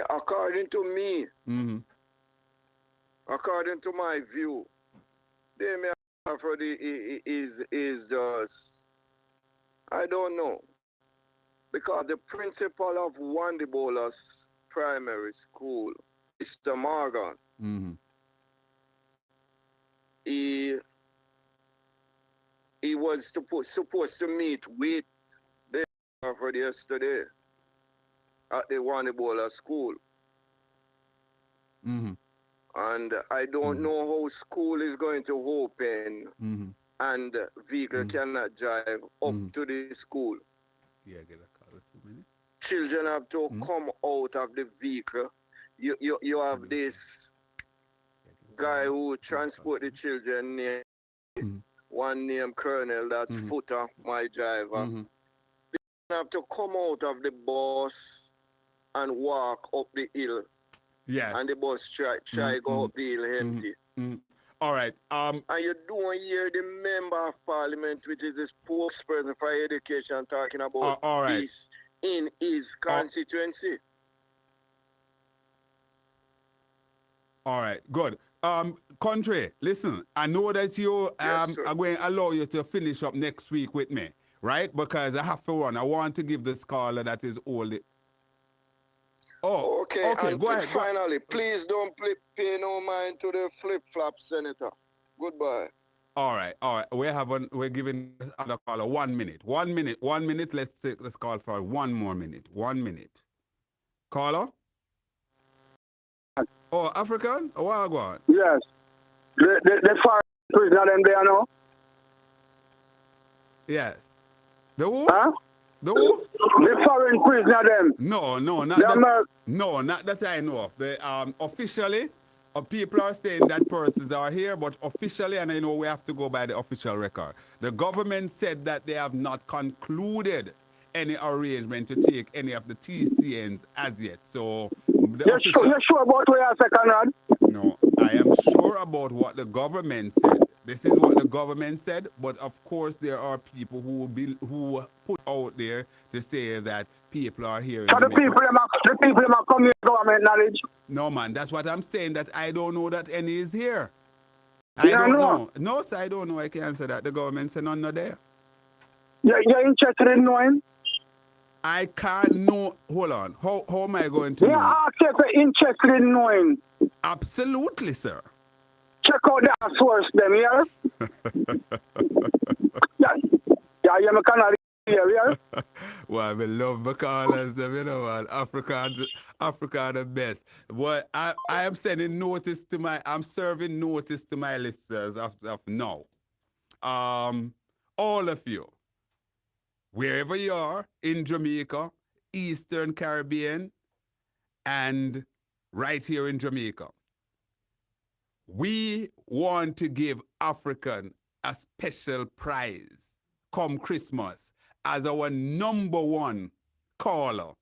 According to me, mm-hmm. according to my view, Damien is just, I don't know. Because the principal of Wandibolas Primary School, Mr. Morgan, mm-hmm. he was supposed to meet with the Harvard yesterday at the Wandibola School. Mm-hmm. And I don't mm-hmm. know how school is going to open mm-hmm. and vehicle mm-hmm. cannot drive up mm-hmm. to the school. Yeah, get a call in 2 minutes. Children have to come out of the vehicle. You have this guy who transport the children near one named Colonel, that's Footer, my driver. They have to come out of the bus and walk up the hill. Yes. And the bus try go up the hill empty. All right. And you don't hear the member of parliament, which is the spokesperson for education, talking about this in his constituency. All right, good. Country, listen, I know that you Yes, are going to allow you to finish up next week with me, right? Because I have to run. I want to give this caller that is old. Oh, okay. And go ahead. Finally, please don't pay no mind to the flip-flop senator. Goodbye. All right. We're giving this other caller 1 minute. 1 minute. 1 minute. Let's call for 1 more minute. 1 minute. Caller? Oh, African? Oh, what go on? Yes. The foreign prisoner them there now? Yes. The who? Huh? The foreign prisoner them. No, not that I know of. Officially, people are saying that persons are here, but officially, and I know we have to go by the official record, the government said that they have not concluded any arrangement to take any of the TCNs as yet. So, you're sure about what you say, Conrad? No, I am sure about what the government said. This is what the government said, but of course there are people who put out there to say that people are here. So the people are coming to government knowledge. No, man, that's what I'm saying, that I don't know that any is here. I don't know. No, sir, I don't know. I can't answer that. The government said none are there. You're interested in knowing? I can't know. Hold on. How am I going to know? Yeah, if you're interested in knowing. Absolutely, sir. Check out that source, them, yeah? yeah, you're Canadian here, yeah? Well, I love my callers, them, you know, man. Africa the best. But I am sending notice to I'm serving notice to my listeners of now. All of you, wherever you are, in Jamaica, Eastern Caribbean, and right here in Jamaica, we want to give African a special prize come Christmas as our #1 caller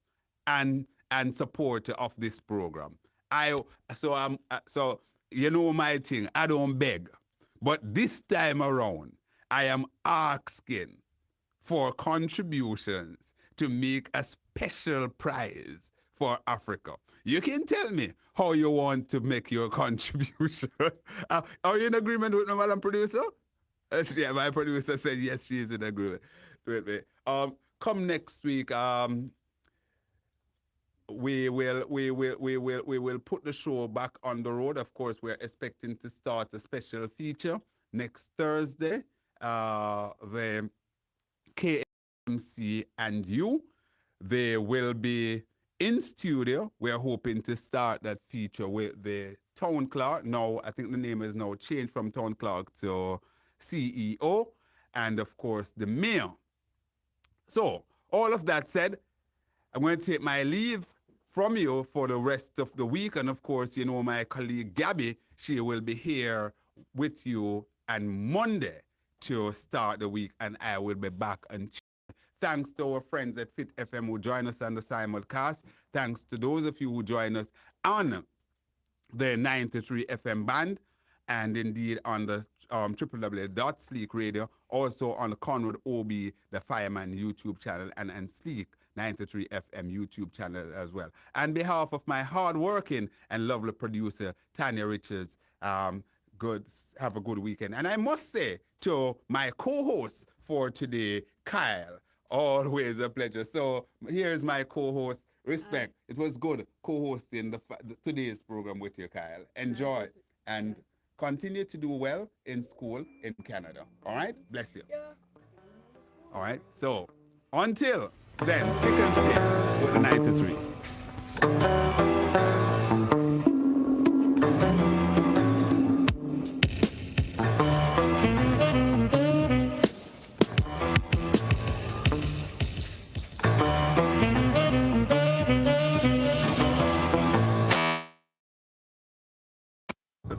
and supporter of this program. So you know my thing, I don't beg, but this time around I am asking for contributions to make a special prize for Africa. You can tell me how you want to make your contribution. Are you in agreement with me, Madam Producer? Yeah, my producer said yes, she is in agreement with me. Come next week, we will put the show back on the road. Of course, we're expecting to start a special feature next Thursday. The KMC and you, they will be in studio. We're hoping to start that feature with the town clerk. Now, I think the name is now changed from town clerk to CEO, and of course the mayor. So, all of that said, I'm going to take my leave from you for the rest of the week. And of course, you know, my colleague Gabby, she will be here with you on Monday to start the week, and I will be back on Tuesday. Thanks to our friends at Fit FM who join us on the simulcast. Thanks to those of you who join us on the 93 FM band, and indeed on the www.sleek radio, also on the Conrad Obi, the Fireman YouTube channel, and Sleek 93 FM YouTube channel as well. On behalf of my hard-working and lovely producer, Tanya Richards, have a good weekend. And I must say to my co-host for today, Kyle, always a pleasure. So here's my co-host. Respect. It was good co-hosting today's program with you, Kyle. Enjoy and continue to do well in school in Canada. All right? Bless you. All right? So until then, stick and stay with the 93.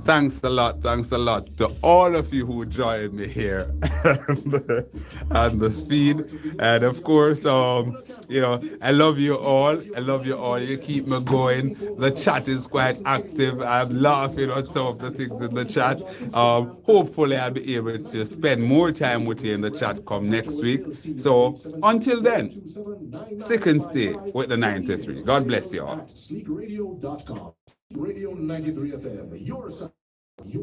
Thanks a lot to all of you who joined me here on the speed. And of course, you know, I love you all. You keep me going. The chat is quite active. I'm laughing at some of the things in the chat. Hopefully I'll be able to spend more time with you in the chat come next week. So until then, stick and stay with the 93. God bless you all. SleekRadio.com. Radio 93 FM. Your